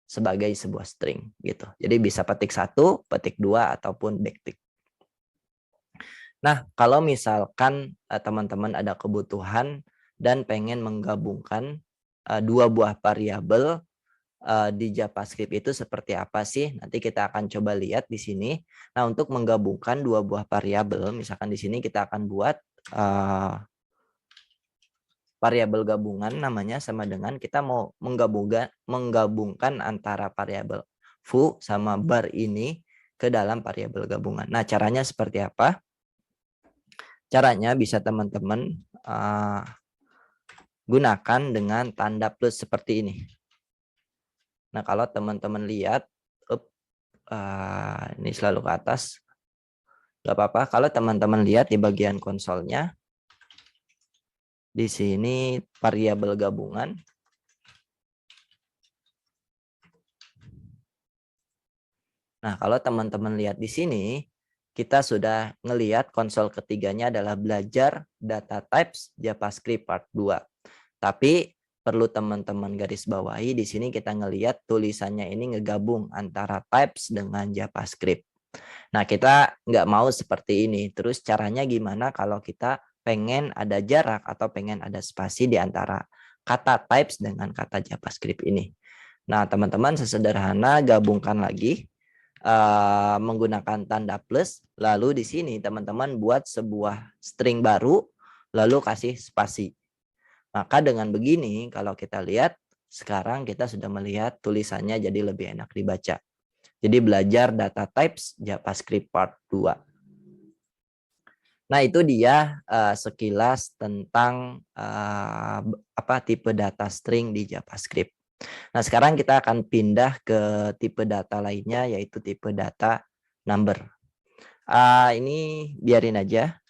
sebagai sebuah string gitu. Jadi bisa petik 1, petik 2 ataupun backtick. Nah, kalau misalkan teman-teman ada kebutuhan dan pengen menggabungkan dua buah variabel di JavaScript itu seperti apa sih? Nanti kita akan coba lihat di sini. Nah, untuk menggabungkan dua buah variabel, misalkan di sini kita akan buat variabel gabungan namanya sama dengan kita mau menggabungkan antara variabel foo sama bar ini ke dalam variabel gabungan. Nah, caranya seperti apa? Caranya bisa teman-teman gunakan dengan tanda plus seperti ini. Nah, kalau teman-teman lihat, ini selalu ke atas, nggak apa-apa. Kalau teman-teman lihat di bagian konsolnya, di sini variabel gabungan. Nah, kalau teman-teman lihat di sini, kita sudah ngelihat konsol ketiganya adalah belajar data types JavaScript part 2. Tapi perlu teman-teman garis bawahi di sini kita ngelihat tulisannya ini ngegabung antara types dengan JavaScript. Nah, kita nggak mau seperti ini. Terus caranya gimana kalau kita pengen ada jarak atau pengen ada spasi di antara kata types dengan kata JavaScript ini. Nah, teman-teman sesederhana gabungkan lagi menggunakan tanda plus. Lalu di sini teman-teman buat sebuah string baru lalu kasih spasi. Maka dengan begini, kalau kita lihat, sekarang kita sudah melihat tulisannya jadi lebih enak dibaca. Jadi belajar data types JavaScript part 2. Nah, itu dia sekilas tentang tipe data string di JavaScript. Nah, sekarang kita akan pindah ke tipe data lainnya, yaitu tipe data number. Ini biarin aja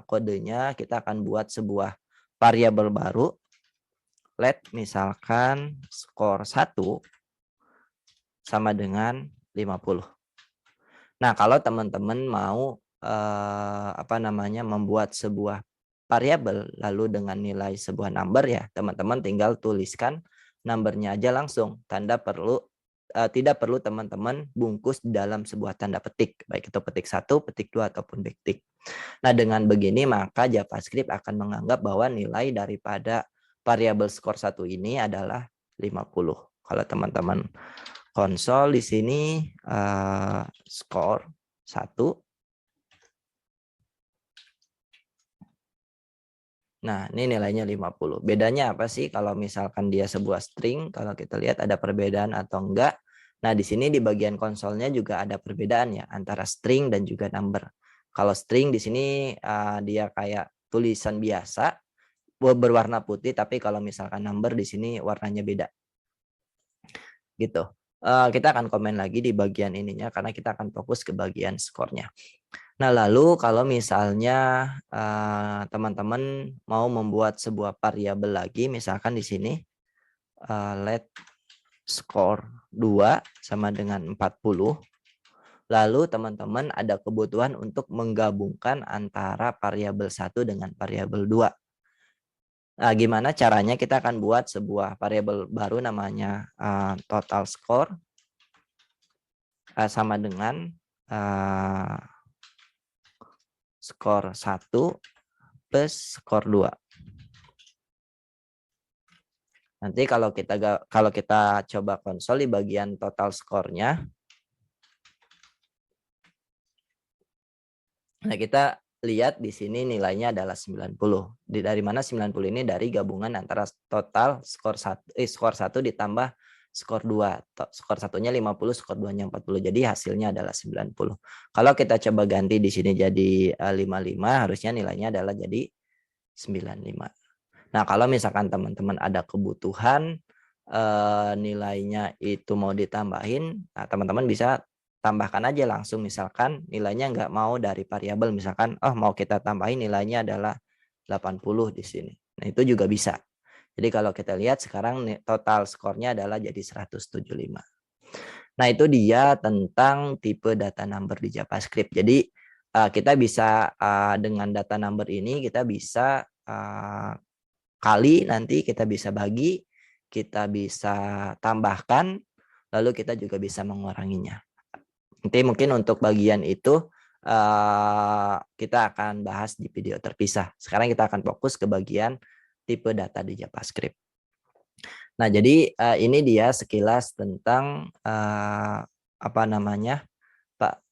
kodenya, kita akan buat sebuah variabel baru. Let misalkan skor 1 sama dengan 50. Nah, kalau teman-teman mau membuat sebuah variabel lalu dengan nilai sebuah number, ya teman-teman tinggal tuliskan numbernya aja langsung, tidak perlu teman-teman bungkus di dalam sebuah tanda petik, baik itu petik 1, petik 2 ataupun backtick. Nah, dengan begini maka JavaScript akan menganggap bahwa nilai daripada variabel skor 1 ini adalah 50. Kalau teman-teman konsol di sini skor 1. Nah, ini nilainya 50. Bedanya apa sih kalau misalkan dia sebuah string? Kalau kita lihat ada perbedaan atau enggak. Nah, di sini di bagian konsolnya juga ada perbedaan ya antara string dan juga number. Kalau string di sini dia kayak tulisan biasa berwarna putih, tapi kalau misalkan number di sini warnanya beda. Gitu. Kita akan komen lagi di bagian ininya karena kita akan fokus ke bagian skornya. Nah, lalu kalau misalnya teman-teman mau membuat sebuah variabel lagi, misalkan di sini let score 2 sama dengan 40. Lalu teman-teman ada kebutuhan untuk menggabungkan antara variabel 1 dengan variabel 2. Nah, gimana caranya? Kita akan buat sebuah variabel baru namanya total score sama dengan skor 1 plus skor 2. Nanti kalau kita coba konsol di bagian total skornya, nah kita lihat di sini nilainya adalah 90. Dari mana 90 ini? Dari gabungan antara total skor 1 ditambah skor 2. Skor 1-nya 50, skor 2-nya 40. Jadi hasilnya adalah 90. Kalau kita coba ganti di sini jadi 55, harusnya nilainya adalah jadi 95. Nah, kalau misalkan teman-teman ada kebutuhan nilainya itu mau ditambahin, nah teman-teman bisa tambahkan aja langsung. Misalkan nilainya nggak mau dari variabel, misalkan mau kita tambahin nilainya adalah 80 di sini. Nah, itu juga bisa. Jadi kalau kita lihat sekarang total skornya adalah jadi 175. Nah, itu dia tentang tipe data number di JavaScript. Jadi kita bisa dengan data number ini kita bisa kali, nanti kita bisa bagi, kita bisa tambahkan, lalu kita juga bisa menguranginya. Nanti mungkin untuk bagian itu kita akan bahas di video terpisah. Sekarang kita akan fokus ke bagian tipe data di JavaScript. Nah, jadi ini dia sekilas tentang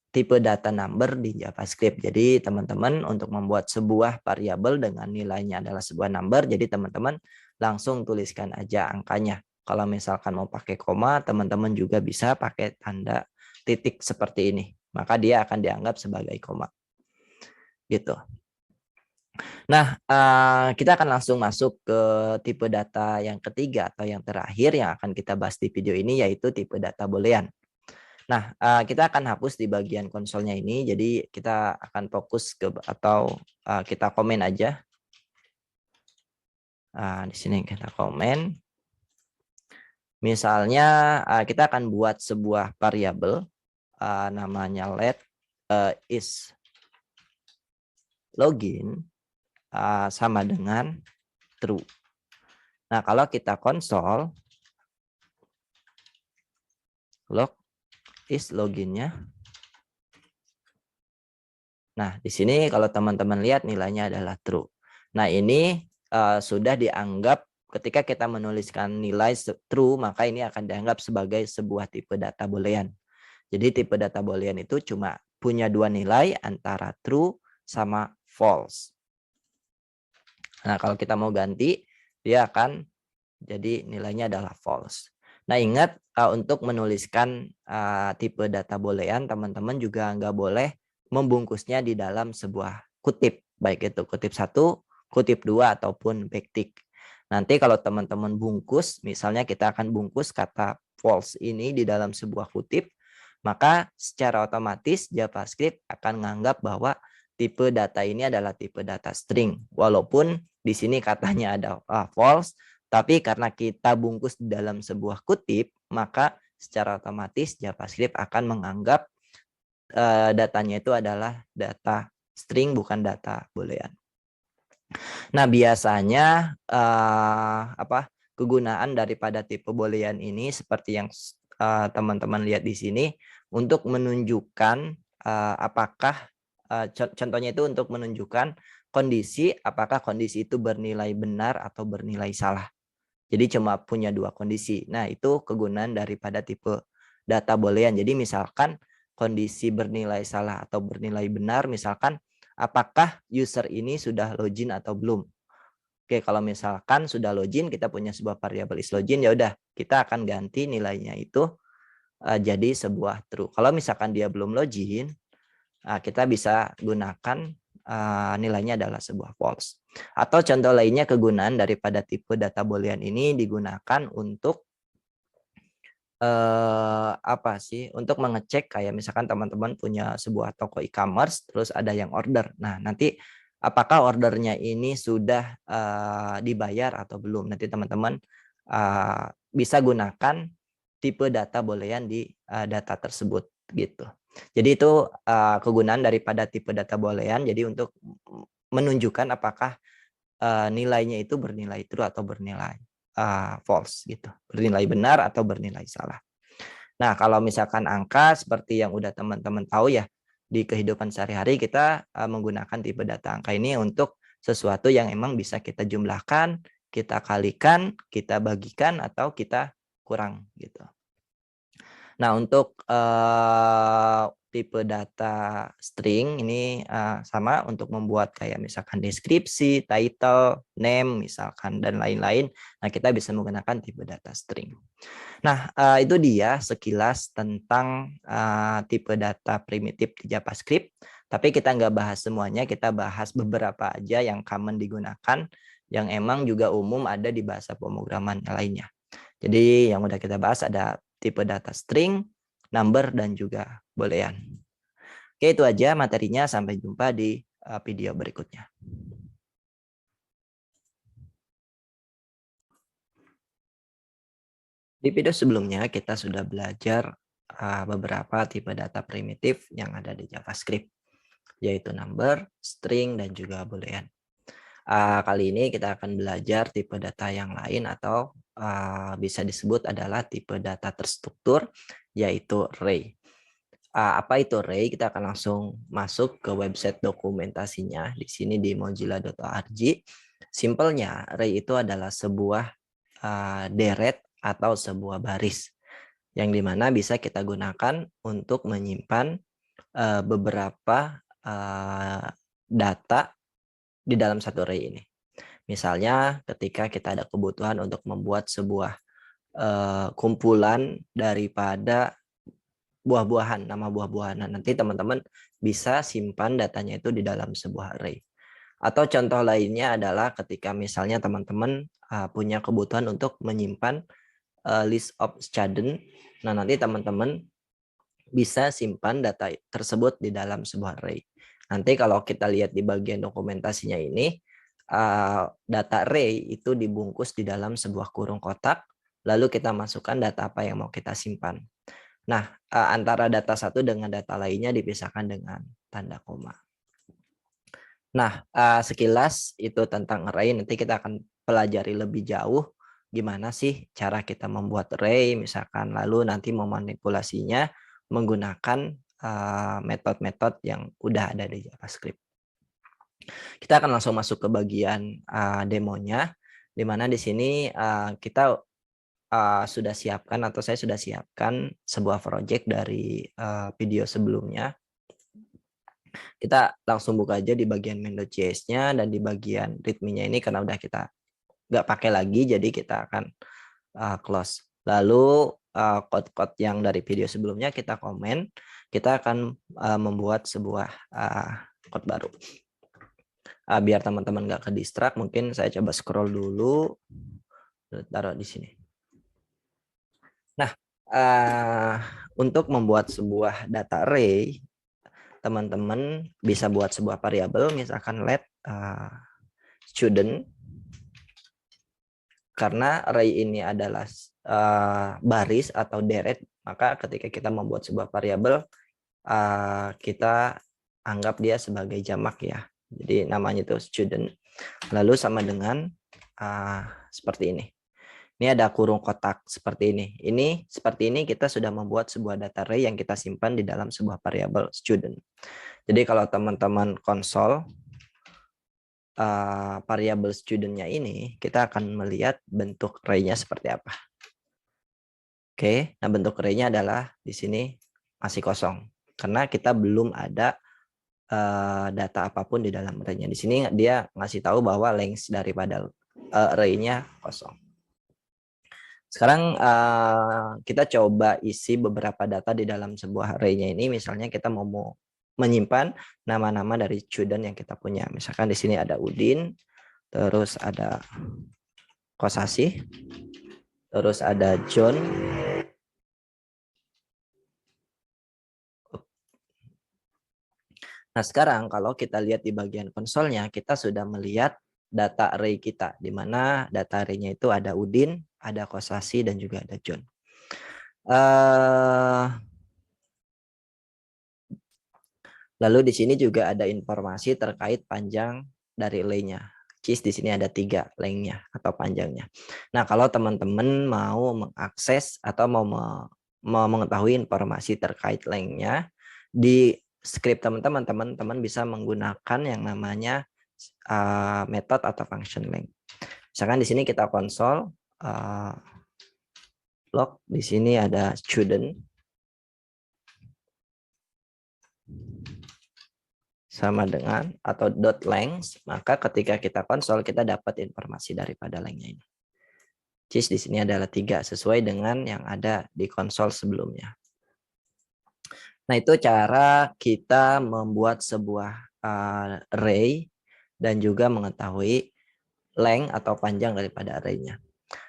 tipe data number di JavaScript. Jadi teman-teman untuk membuat sebuah variabel dengan nilainya adalah sebuah number, jadi teman-teman langsung tuliskan aja angkanya. Kalau misalkan mau pakai koma, teman-teman juga bisa pakai tanda titik seperti ini. Maka dia akan dianggap sebagai koma. Gitu. Nah, kita akan langsung masuk ke tipe data yang ketiga atau yang terakhir yang akan kita bahas di video ini, yaitu tipe data boolean. Nah, kita akan hapus di bagian konsolnya ini, jadi kita akan fokus ke kita komen aja. Di sini kita komen. Misalnya kita akan buat sebuah variabel namanya let is login sama dengan true. Nah, kalau kita konsol log is loginnya. Nah, di sini kalau teman-teman lihat nilainya adalah true. Nah, ini sudah dianggap ketika kita menuliskan nilai true, maka ini akan dianggap sebagai sebuah tipe data boolean. Jadi tipe data boolean itu cuma punya dua nilai antara true sama false. Nah, kalau kita mau ganti, dia akan jadi nilainya adalah false. Nah, ingat untuk menuliskan tipe data boolean, teman-teman juga nggak boleh membungkusnya di dalam sebuah kutip, baik itu kutip 1, kutip 2, ataupun backtick. Nanti kalau teman-teman bungkus, misalnya kita akan bungkus kata false ini di dalam sebuah kutip, maka secara otomatis JavaScript akan menganggap bahwa tipe data ini adalah tipe data string. Walaupun di sini katanya ada false, tapi karena kita bungkus di dalam sebuah kutip, maka secara otomatis JavaScript akan menganggap datanya itu adalah data string, bukan data boolean. Nah, biasanya kegunaan daripada tipe boolean ini seperti yang teman-teman lihat di sini untuk menunjukkan apakah contohnya itu untuk menunjukkan kondisi, apakah kondisi itu bernilai benar atau bernilai salah. Jadi cuma punya dua kondisi. Nah, itu kegunaan daripada tipe data boolean. Jadi misalkan kondisi bernilai salah atau bernilai benar, misalkan apakah user ini sudah login atau belum. Oke, kalau misalkan sudah login, kita punya sebuah variabel is login, ya udah kita akan ganti nilainya itu jadi sebuah true. Kalau misalkan dia belum login, kita bisa gunakan nilainya adalah sebuah false. Atau contoh lainnya kegunaan daripada tipe data boolean ini digunakan untuk untuk mengecek kayak misalkan teman-teman punya sebuah toko e-commerce terus ada yang order. Nah, nanti apakah ordernya ini sudah dibayar atau belum? Nanti teman-teman bisa gunakan tipe data boolean di data tersebut gitu. Jadi itu kegunaan daripada tipe data boolean. Jadi untuk menunjukkan apakah nilainya itu bernilai true atau bernilai false gitu. Bernilai benar atau bernilai salah. Nah, kalau misalkan angka seperti yang udah teman-teman tahu ya, di kehidupan sehari-hari kita menggunakan tipe data angka ini untuk sesuatu yang emang bisa kita jumlahkan, kita kalikan, kita bagikan, atau kita kurang gitu. Nah, untuk tipe data string ini sama untuk membuat kayak misalkan deskripsi, title, name misalkan, dan lain-lain. Nah, kita bisa menggunakan tipe data string. Nah, itu dia sekilas tentang tipe data primitif di JavaScript. Tapi kita nggak bahas semuanya, kita bahas beberapa aja yang common digunakan, yang emang juga umum ada di bahasa pemrograman lainnya. Jadi yang udah kita bahas ada tipe data string, number, dan juga boolean. Oke, itu aja materinya. Sampai jumpa di video berikutnya. Di video sebelumnya kita sudah belajar beberapa tipe data primitif yang ada di JavaScript, yaitu number, string, dan juga boolean. Kali ini kita akan belajar tipe data yang lain atau bisa disebut adalah tipe data terstruktur, yaitu array. Apa itu array? Kita akan langsung masuk ke website dokumentasinya di sini di mozilla.org. Simpelnya, array itu adalah sebuah deret atau sebuah baris yang dimana bisa kita gunakan untuk menyimpan beberapa data di dalam satu array ini. Misalnya ketika kita ada kebutuhan untuk membuat sebuah kumpulan daripada buah-buahan, nama buah-buahan. Nah, nanti teman-teman bisa simpan datanya itu di dalam sebuah array. Atau contoh lainnya adalah ketika misalnya teman-teman punya kebutuhan untuk menyimpan list of student. Nah, nanti teman-teman bisa simpan data tersebut di dalam sebuah array. Nanti kalau kita lihat di bagian dokumentasinya ini, data array itu dibungkus di dalam sebuah kurung kotak, lalu kita masukkan data apa yang mau kita simpan. Nah, antara data satu dengan data lainnya dipisahkan dengan tanda koma. Nah, sekilas itu tentang array. Nanti kita akan pelajari lebih jauh gimana sih cara kita membuat array, misalkan lalu nanti memanipulasinya menggunakan metode-metode yang udah ada di JavaScript. Kita akan langsung masuk ke bagian demonya, di mana di sini kita sudah siapkan atau saya sudah siapkan sebuah project dari video sebelumnya. Kita langsung buka aja di bagian main.js-nya, dan di bagian readme-nya ini karena udah kita nggak pakai lagi, jadi kita akan close. Lalu code-code yang dari video sebelumnya kita komen, kita akan membuat sebuah code baru. Biar teman-teman nggak ke distract, mungkin saya coba scroll dulu, taruh di sini. Nah, untuk membuat sebuah data array, teman-teman bisa buat sebuah variabel, misalkan let student, karena array ini adalah baris atau deret, maka ketika kita membuat sebuah variabel, kita anggap dia sebagai jamak ya. Jadi namanya itu student. Lalu sama dengan seperti ini. Ini ada kurung kotak seperti ini. Seperti ini kita sudah membuat sebuah data array yang kita simpan di dalam sebuah variabel student. Jadi kalau teman-teman konsol variabel student-nya ini, kita akan melihat bentuk array-nya seperti apa. Oke, nah bentuk array-nya adalah di sini masih kosong karena kita belum ada data apapun di dalam array-nya. Di sini dia ngasih tahu bahwa length daripada array-nya kosong. Sekarang kita coba isi beberapa data di dalam sebuah array-nya ini. Misalnya kita mau menyimpan nama-nama dari student yang kita punya. Misalkan di sini ada Udin, terus ada Kosasi, terus ada John. Nah, sekarang kalau kita lihat di bagian konsolnya, kita sudah melihat data array kita, di mana data array-nya itu ada Udin, ada Kosasi, dan juga ada John. Lalu di sini juga ada informasi terkait panjang dari array-nya. Di sini ada 3 length-nya atau panjangnya. Nah, kalau teman-teman mau mengakses atau mau mengetahui informasi terkait length-nya, di script teman-teman bisa menggunakan yang namanya method atau function length. Misalkan di sini kita konsol log, di sini ada student sama dengan atau dot length, maka ketika kita konsol kita dapat informasi daripada length-nya ini. Di sini adalah 3 sesuai dengan yang ada di konsol sebelumnya. Nah, itu cara kita membuat sebuah array dan juga mengetahui length atau panjang daripada array-nya.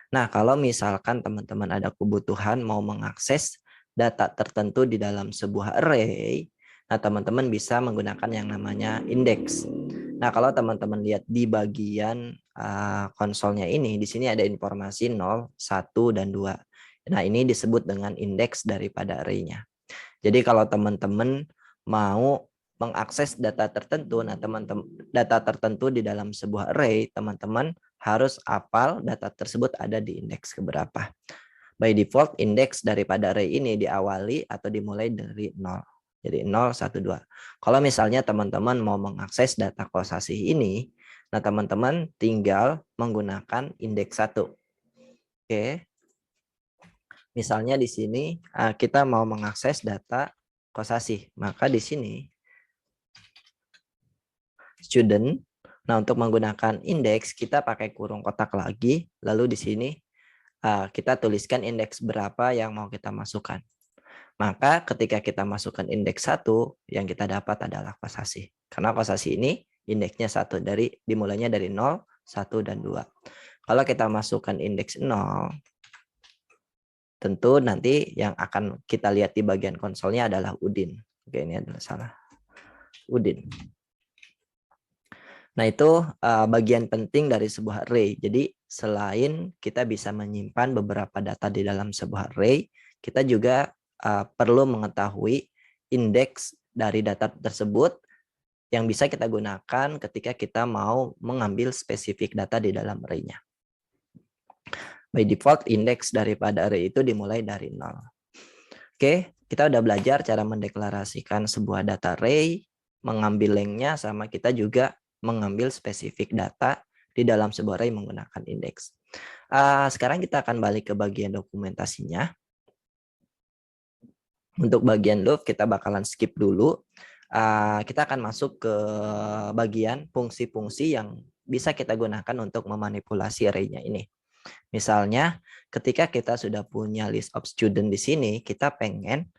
Nah, kalau misalkan teman-teman ada kebutuhan mau mengakses data tertentu di dalam sebuah array, nah teman-teman bisa menggunakan yang namanya index. Nah, kalau teman-teman lihat di bagian konsolnya ini, di sini ada informasi 0, 1, dan 2. Nah, ini disebut dengan indeks daripada array-nya. Jadi kalau teman-teman mau mengakses data tertentu, nah teman-teman data tertentu di dalam sebuah array, teman-teman harus hafal data tersebut ada di indeks keberapa. By default, indeks daripada array ini diawali atau dimulai dari 0. Jadi 0, 1, 2. Kalau misalnya teman-teman mau mengakses data Kosasi ini, nah teman-teman tinggal menggunakan indeks 1. Oke. Misalnya di sini kita mau mengakses data Kosasi, maka di sini student. Nah, untuk menggunakan indeks kita pakai kurung kotak lagi, lalu di sini kita tuliskan indeks berapa yang mau kita masukkan. Maka ketika kita masukkan indeks 1, yang kita dapat adalah Kosasi. Karena Kosasi ini indeksnya 1, dimulainya dari 0, 1, dan 2. Kalau kita masukkan indeks 0, tentu nanti yang akan kita lihat di bagian konsolnya adalah Udin. Oke, ini adalah salah. Udin. Nah, itu bagian penting dari sebuah array. Jadi selain kita bisa menyimpan beberapa data di dalam sebuah array, kita juga perlu mengetahui indeks dari data tersebut yang bisa kita gunakan ketika kita mau mengambil spesifik data di dalam array-nya. By default, indeks daripada array itu dimulai dari 0. Oke, kita udah belajar cara mendeklarasikan sebuah data array, mengambil length-nya, sama kita juga mengambil spesifik data di dalam sebuah array menggunakan indeks. Sekarang kita akan balik ke bagian dokumentasinya. Untuk bagian loop kita bakalan skip dulu. kita akan masuk ke bagian fungsi-fungsi yang bisa kita gunakan untuk memanipulasi array-nya ini. Misalnya, ketika kita sudah punya list of student di sini, kita pengen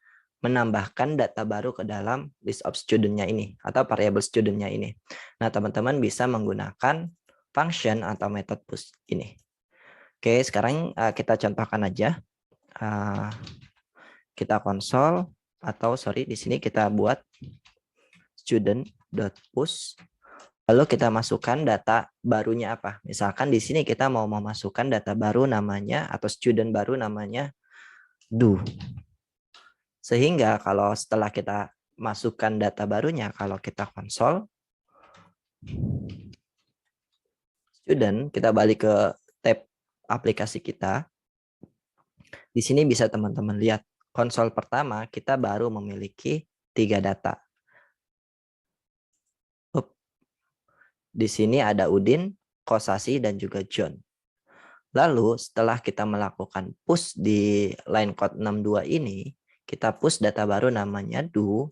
menambahkan data baru ke dalam list of student-nya ini atau variable student-nya ini. Nah, teman-teman bisa menggunakan function atau metode push ini. Oke, sekarang kita contohkan aja. Kita konsol atau di sini kita buat student.push. Lalu kita masukkan data barunya apa? Misalkan di sini kita mau memasukkan data baru namanya atau student baru namanya do. Sehingga kalau setelah kita masukkan data barunya, kalau kita konsol student, kita balik ke tab aplikasi kita. Di sini bisa teman-teman lihat konsol pertama kita baru memiliki 3 data. Di sini ada Udin, Kosasi, dan juga John. Lalu setelah kita melakukan push di line code 62 ini, kita push data baru namanya do,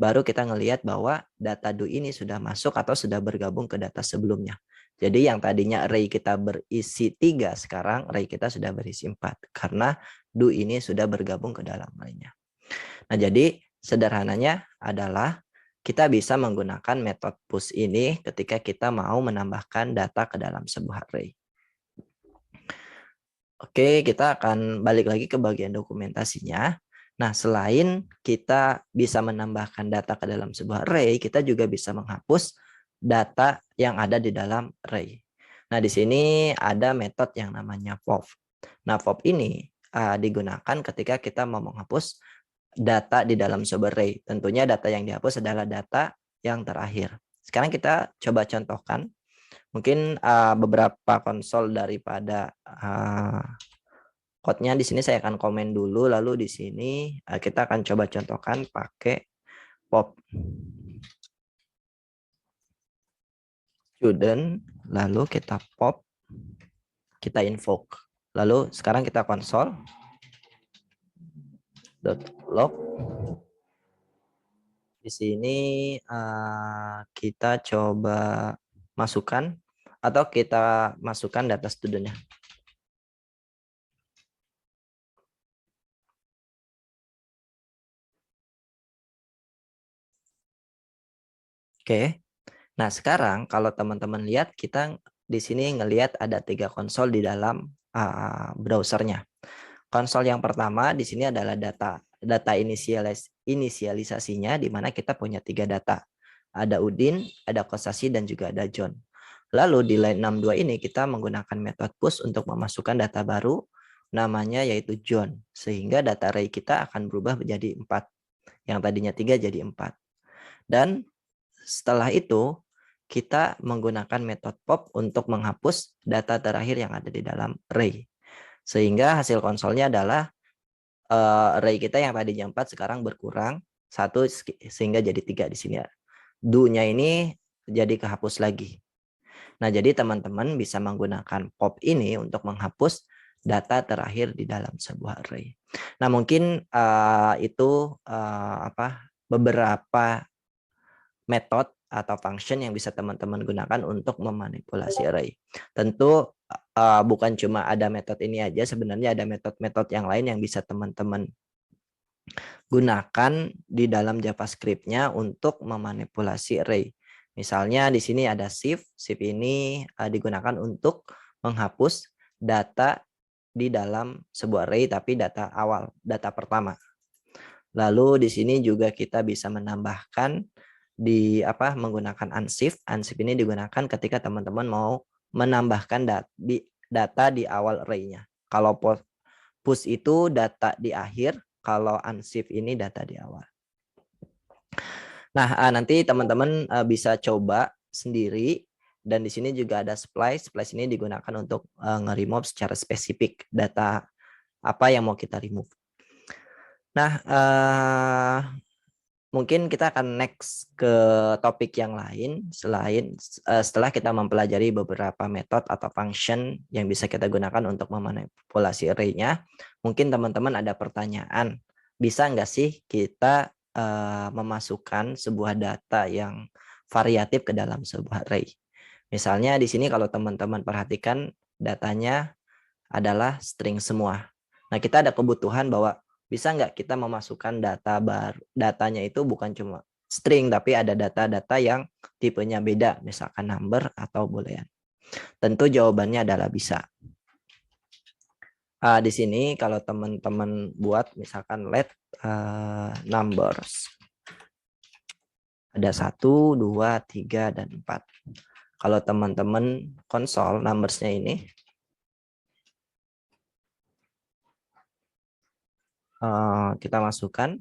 baru kita ngelihat bahwa data do ini sudah masuk atau sudah bergabung ke data sebelumnya. Jadi yang tadinya array kita berisi 3, sekarang array kita sudah berisi 4. Karena do ini sudah bergabung ke dalam array-nya. Nah, jadi sederhananya adalah kita bisa menggunakan metode push ini ketika kita mau menambahkan data ke dalam sebuah array. Oke, kita akan balik lagi ke bagian dokumentasinya. Nah, selain kita bisa menambahkan data ke dalam sebuah array, kita juga bisa menghapus data yang ada di dalam array. Nah, di sini ada metode yang namanya pop. Nah, pop ini digunakan ketika kita mau menghapus data di dalam sebuah array. Tentunya data yang dihapus adalah data yang terakhir. Sekarang kita coba contohkan. Mungkin beberapa konsol daripada code-nya di sini saya akan komen dulu. Lalu di sini kita akan coba contohkan pakai pop student. Lalu kita pop, kita invoke. Lalu sekarang kita konsol. .log. Di sini kita coba masukkan atau kita masukkan data studentnya. Oke. Nah, sekarang kalau teman-teman lihat kita di sini ngelihat ada 3 konsol di dalam browsernya. Konsol yang pertama di sini adalah data inisialisasinya di mana kita punya 3 data. Ada Udin, ada Kosasi, dan juga ada John. Lalu di line 62 ini kita menggunakan metode push untuk memasukkan data baru namanya yaitu John. Sehingga data array kita akan berubah menjadi 4. Yang tadinya 3 jadi 4. Dan setelah itu kita menggunakan metode pop untuk menghapus data terakhir yang ada di dalam array. Sehingga hasil konsolnya adalah array kita yang tadinya 4 sekarang berkurang 1 sehingga jadi 3 di sini. Do-nya ini jadi kehapus lagi. Nah, jadi teman-teman bisa menggunakan pop ini untuk menghapus data terakhir di dalam sebuah array. Nah, mungkin itu beberapa metode atau function yang bisa teman-teman gunakan untuk memanipulasi array. Tentu bukan cuma ada metode ini aja, sebenarnya ada metode-metode yang lain yang bisa teman-teman gunakan di dalam JavaScript-nya untuk memanipulasi array. Misalnya di sini ada shift ini digunakan untuk menghapus data di dalam sebuah array tapi data awal, data pertama. Lalu di sini juga kita bisa menambahkan menggunakan unshift. Unshift ini digunakan ketika teman-teman mau menambahkan data di awal array-nya. Kalau push itu data di akhir, kalau unshift ini data di awal. Nah, nanti teman-teman bisa coba sendiri, dan di sini juga ada splice. Splice ini digunakan untuk nge-remove secara spesifik data apa yang mau kita remove. Nah, mungkin kita akan next ke topik yang lain setelah kita mempelajari beberapa metode atau function yang bisa kita gunakan untuk memanipulasi array-nya. Mungkin teman-teman ada pertanyaan, bisa nggak sih kita memasukkan sebuah data yang variatif ke dalam sebuah array. Misalnya di sini kalau teman-teman perhatikan datanya adalah string semua. Nah, kita ada kebutuhan bahwa bisa nggak kita memasukkan datanya itu bukan cuma string, tapi ada data-data yang tipenya beda, misalkan number atau boolean. Tentu jawabannya adalah bisa. Di sini kalau teman-teman buat misalkan let numbers. Ada 1, 2, 3, dan 4. Kalau teman-teman konsol numbersnya ini, kita masukkan.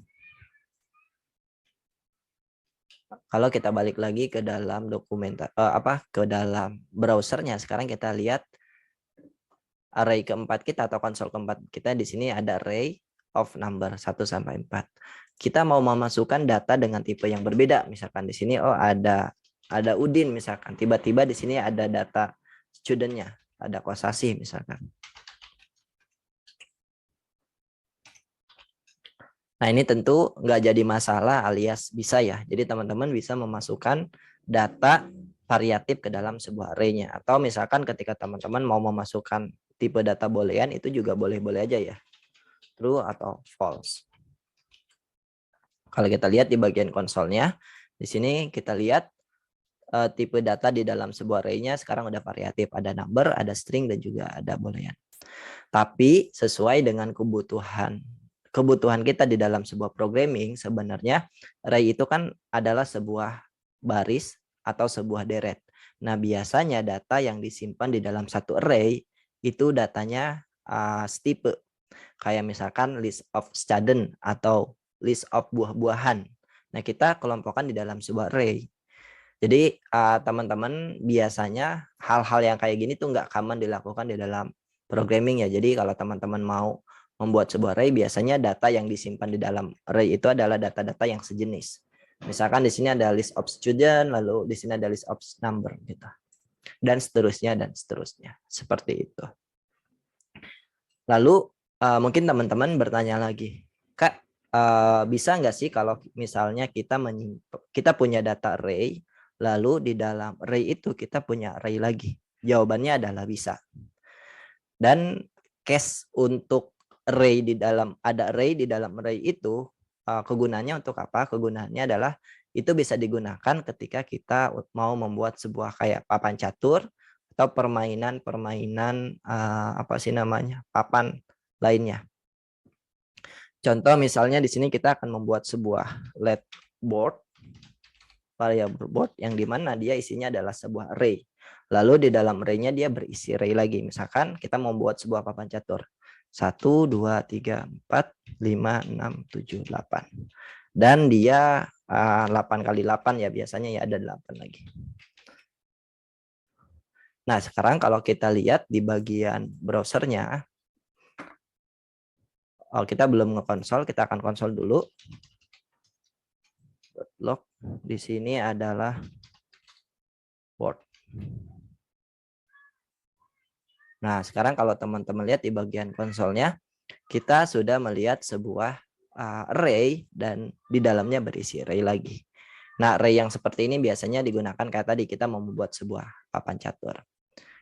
Kalau kita balik lagi ke dalam ke dalam browsernya, sekarang kita lihat array keempat kita atau konsol keempat kita di sini ada array of number 1 sampai 4. Kita mau memasukkan data dengan tipe yang berbeda. Misalkan di sini ada Udin misalkan. Tiba-tiba di sini ada data student-nya, ada Kosasi misalkan. Nah, ini tentu nggak jadi masalah alias bisa ya. Jadi teman-teman bisa memasukkan data variatif ke dalam sebuah array-nya. Atau misalkan ketika teman-teman mau memasukkan tipe data boolean itu juga boleh-boleh aja ya. True atau false. Kalau kita lihat di bagian konsolnya, di sini kita lihat tipe data di dalam sebuah array-nya sekarang udah variatif. Ada number, ada string, dan juga ada boolean. Tapi sesuai dengan kebutuhan kita di dalam sebuah programming, sebenarnya array itu kan adalah sebuah baris atau sebuah deret. Nah, biasanya data yang disimpan di dalam satu array itu datanya setipe. Kayak misalkan list of student atau list of buah-buahan. Nah, kita kelompokkan di dalam sebuah array. Jadi teman-teman biasanya hal-hal yang kayak gini tuh nggak common dilakukan di dalam programming ya. Jadi kalau teman-teman mau membuat sebuah array, biasanya data yang disimpan di dalam array itu adalah data-data yang sejenis. Misalkan di sini ada list of student, lalu di sini ada list of number gitu. Dan seterusnya. Seperti itu. Lalu mungkin teman-teman bertanya lagi, Kak, bisa nggak sih kalau misalnya kita punya data array, lalu di dalam array itu kita punya array lagi? Jawabannya adalah bisa. Dan case untuk array di dalam array itu kegunaannya untuk apa? Kegunaannya adalah itu bisa digunakan ketika kita mau membuat sebuah kayak papan catur atau permainan papan lainnya. Contoh misalnya di sini kita akan membuat sebuah let board, variable board yang dimana dia isinya adalah sebuah array. Lalu di dalam array-nya dia berisi array lagi. Misalkan kita mau membuat sebuah papan catur. 1, 2, 3, 4, 5, 6, 7, 8. Dan dia 8 kali 8 ya, biasanya ya ada 8 lagi. Nah, sekarang kalau kita lihat di bagian browsernya, kita belum ngekonsol, kita akan konsol dulu. Log di sini adalah board. Nah, sekarang kalau teman-teman lihat di bagian konsolnya, kita sudah melihat sebuah array dan di dalamnya berisi array lagi. Nah, array yang seperti ini biasanya digunakan kayak tadi kita mau membuat sebuah papan catur.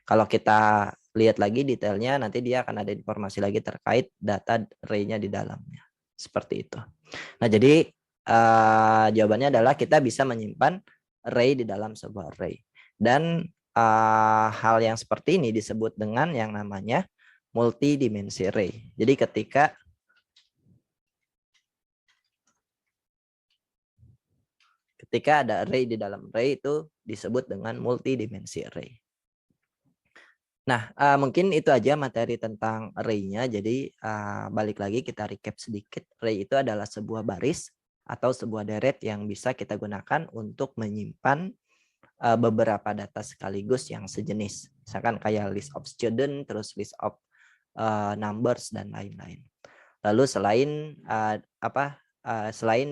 Kalau kita lihat lagi detailnya, nanti dia akan ada informasi lagi terkait data array-nya di dalamnya. Seperti itu. Nah, jadi jawabannya adalah kita bisa menyimpan array di dalam sebuah array. Dan hal yang seperti ini disebut dengan yang namanya multidimensi array. Jadi ketika ada array di dalam array itu disebut dengan multidimensi array. Nah, mungkin itu aja materi tentang array-nya. Jadi balik lagi kita recap sedikit. Array itu adalah sebuah baris atau sebuah deret yang bisa kita gunakan untuk menyimpan beberapa data sekaligus yang sejenis. Misalkan kayak list of student, terus list of numbers dan lain-lain. Lalu selain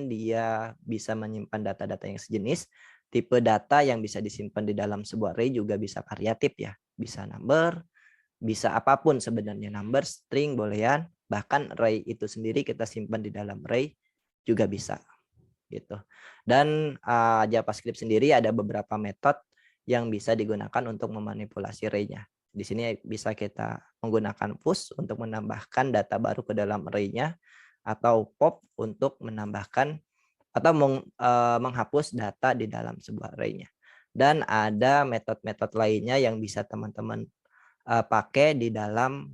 dia bisa menyimpan data-data yang sejenis, tipe data yang bisa disimpan di dalam sebuah array juga bisa variatif ya. Bisa number, bisa apapun sebenarnya, number, string, boolean, bahkan array itu sendiri kita simpan di dalam array juga bisa. gitu. Dan JavaScript sendiri ada beberapa metode yang bisa digunakan untuk memanipulasi array-nya. Di sini bisa kita menggunakan push untuk menambahkan data baru ke dalam array-nya, atau pop untuk menambahkan atau menghapus data di dalam sebuah array-nya. Dan ada metode-metode lainnya yang bisa teman-teman pakai di dalam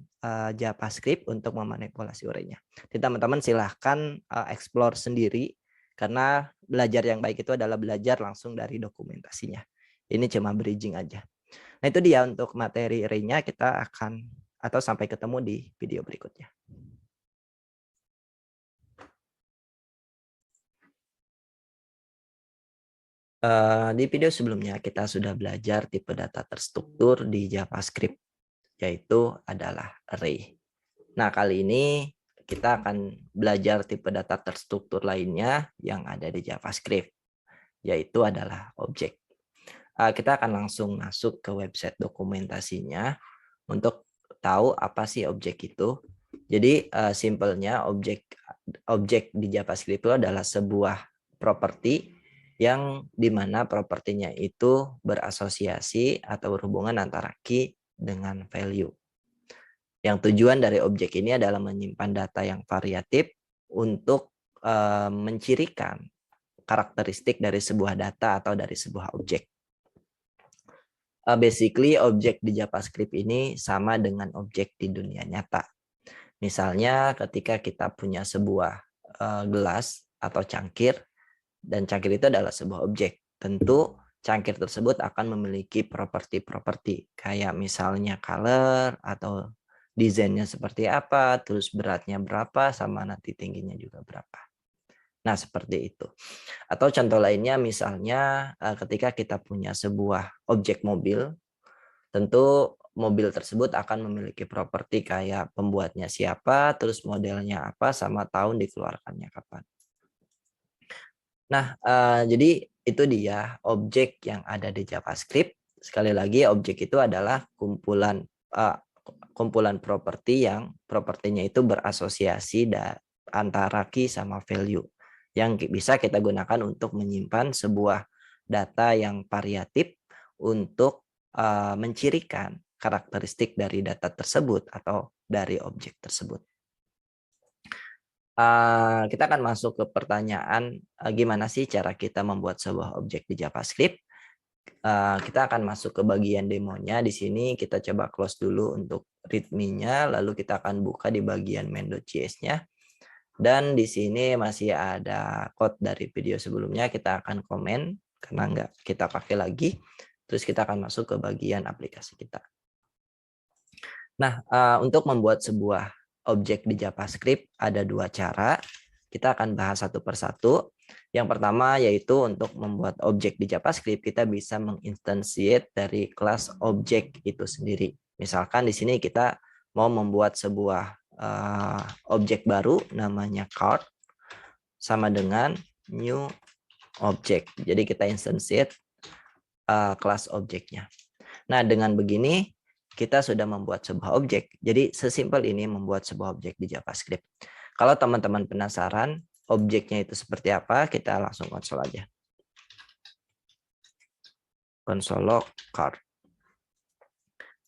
JavaScript untuk memanipulasi array-nya. Jadi teman-teman silahkan explore sendiri, karena belajar yang baik itu adalah belajar langsung dari dokumentasinya. Ini cuma bridging aja. Nah, itu dia untuk materi array-nya. Kita akan sampai ketemu di video berikutnya. Di video sebelumnya kita sudah belajar tipe data terstruktur di JavaScript, yaitu adalah array. Nah, kali ini kita akan belajar tipe data terstruktur lainnya yang ada di JavaScript, yaitu adalah objek. Kita akan langsung masuk ke website dokumentasinya untuk tahu apa sih objek itu. Jadi simpelnya objek di JavaScript itu adalah sebuah properti yang dimana propertinya itu berasosiasi atau berhubungan antara key dengan value. Yang tujuan dari objek ini adalah menyimpan data yang variatif untuk mencirikan karakteristik dari sebuah data atau dari sebuah objek. Basically objek di JavaScript ini sama dengan objek di dunia nyata. Misalnya ketika kita punya sebuah gelas atau cangkir, dan cangkir itu adalah sebuah objek. Tentu cangkir tersebut akan memiliki properti-properti, kayak misalnya color atau desainnya seperti apa, terus beratnya berapa, sama nanti tingginya juga berapa. Nah, seperti itu. Atau contoh lainnya misalnya ketika kita punya sebuah objek mobil, tentu mobil tersebut akan memiliki properti kayak pembuatnya siapa, terus modelnya apa, sama tahun dikeluarkannya kapan. Nah, jadi itu dia objek yang ada di JavaScript. Sekali lagi, objek itu adalah kumpulan properti yang propertinya itu berasosiasi antara key sama value, yang bisa kita gunakan untuk menyimpan sebuah data yang variatif untuk mencirikan karakteristik dari data tersebut atau dari objek tersebut. Kita akan masuk ke pertanyaan gimana sih cara kita membuat sebuah objek di JavaScript. Kita akan masuk ke bagian demonya. Di sini kita coba close dulu untuk readme-nya, lalu kita akan buka di bagian main.js-nya. Dan di sini masih ada code dari video sebelumnya, kita akan komen karena nggak kita pakai lagi. Terus kita akan masuk ke bagian aplikasi kita. Nah, untuk membuat sebuah objek di JavaScript ada dua cara. Kita akan bahas satu persatu. Yang pertama yaitu untuk membuat objek di JavaScript, kita bisa menginstansiate dari kelas objek itu sendiri. Misalkan di sini kita mau membuat sebuah objek baru namanya card, sama dengan new object. Jadi kita instansiate kelas objeknya. Nah, dengan begini kita sudah membuat sebuah objek. Jadi sesimpel ini membuat sebuah objek di JavaScript. Kalau teman-teman penasaran objeknya itu seperti apa, kita langsung konsol aja. Konsol log card.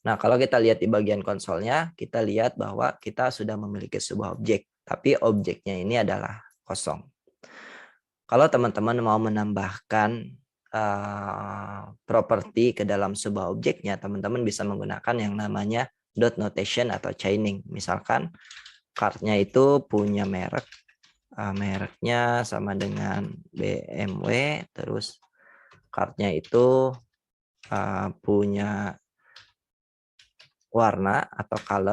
Nah, kalau kita lihat di bagian konsolnya, kita lihat bahwa kita sudah memiliki sebuah objek, tapi objeknya ini adalah kosong. Kalau teman-teman mau menambahkan properti ke dalam sebuah objeknya, teman-teman bisa menggunakan yang namanya dot notation atau chaining. Misalkan cardnya itu punya merek, mereknya sama dengan BMW, terus cardnya itu punya warna atau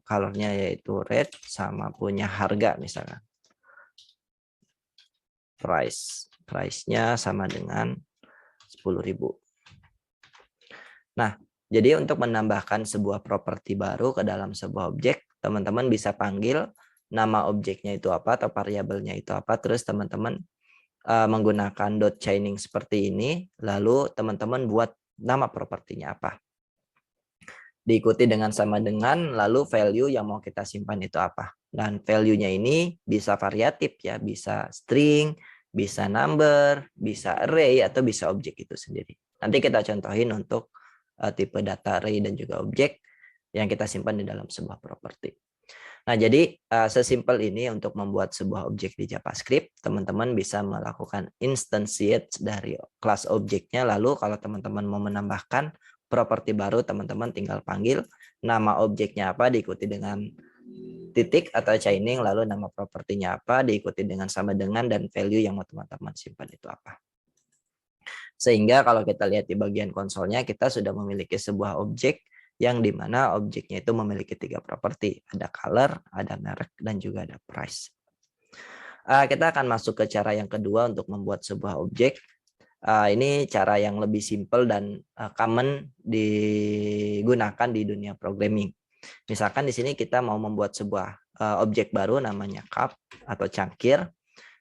colornya yaitu red, sama punya harga misalnya. Price-nya sama dengan 10.000. Nah, jadi untuk menambahkan sebuah properti baru ke dalam sebuah objek, teman-teman bisa panggil nama objeknya itu apa atau variabelnya itu apa, terus teman-teman menggunakan dot chaining seperti ini, lalu teman-teman buat nama propertinya apa. Diikuti dengan sama dengan, lalu value yang mau kita simpan itu apa. Dan value-nya ini bisa variatif ya, bisa string, bisa number, bisa array, atau bisa objek itu sendiri. Nanti kita contohin untuk tipe data array dan juga objek yang kita simpan di dalam sebuah properti. Nah, jadi sesimpel ini untuk membuat sebuah objek di JavaScript, teman-teman bisa melakukan instantiate dari kelas objeknya, lalu kalau teman-teman mau menambahkan properti baru, teman-teman tinggal panggil nama objeknya apa, diikuti dengan titik atau chaining, lalu nama propertinya apa, diikuti dengan sama dengan, dan value yang mau teman-teman simpan itu apa. Sehingga kalau kita lihat di bagian konsolnya, kita sudah memiliki sebuah objek yang dimana objeknya itu memiliki 3 properti. Ada color, ada merek, dan juga ada price. Kita akan masuk ke cara yang kedua untuk membuat sebuah objek. Ini cara yang lebih simple dan common digunakan di dunia programming. Misalkan di sini kita mau membuat sebuah objek baru namanya cup atau cangkir,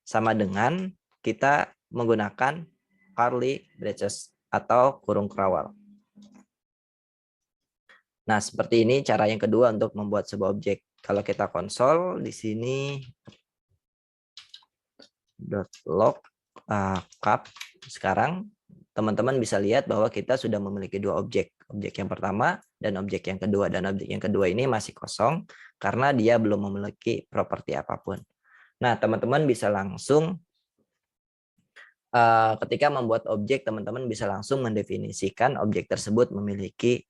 sama dengan kita menggunakan curly braces atau kurung kerawal. Nah, seperti ini cara yang kedua untuk membuat sebuah objek. Kalau kita konsol di sini .log cup, sekarang teman-teman bisa lihat bahwa kita sudah memiliki 2 objek. Objek yang pertama dan objek yang kedua. Dan objek yang kedua ini masih kosong karena dia belum memiliki properti apapun. Nah, teman-teman bisa langsung ketika membuat objek, teman-teman bisa langsung mendefinisikan objek tersebut memiliki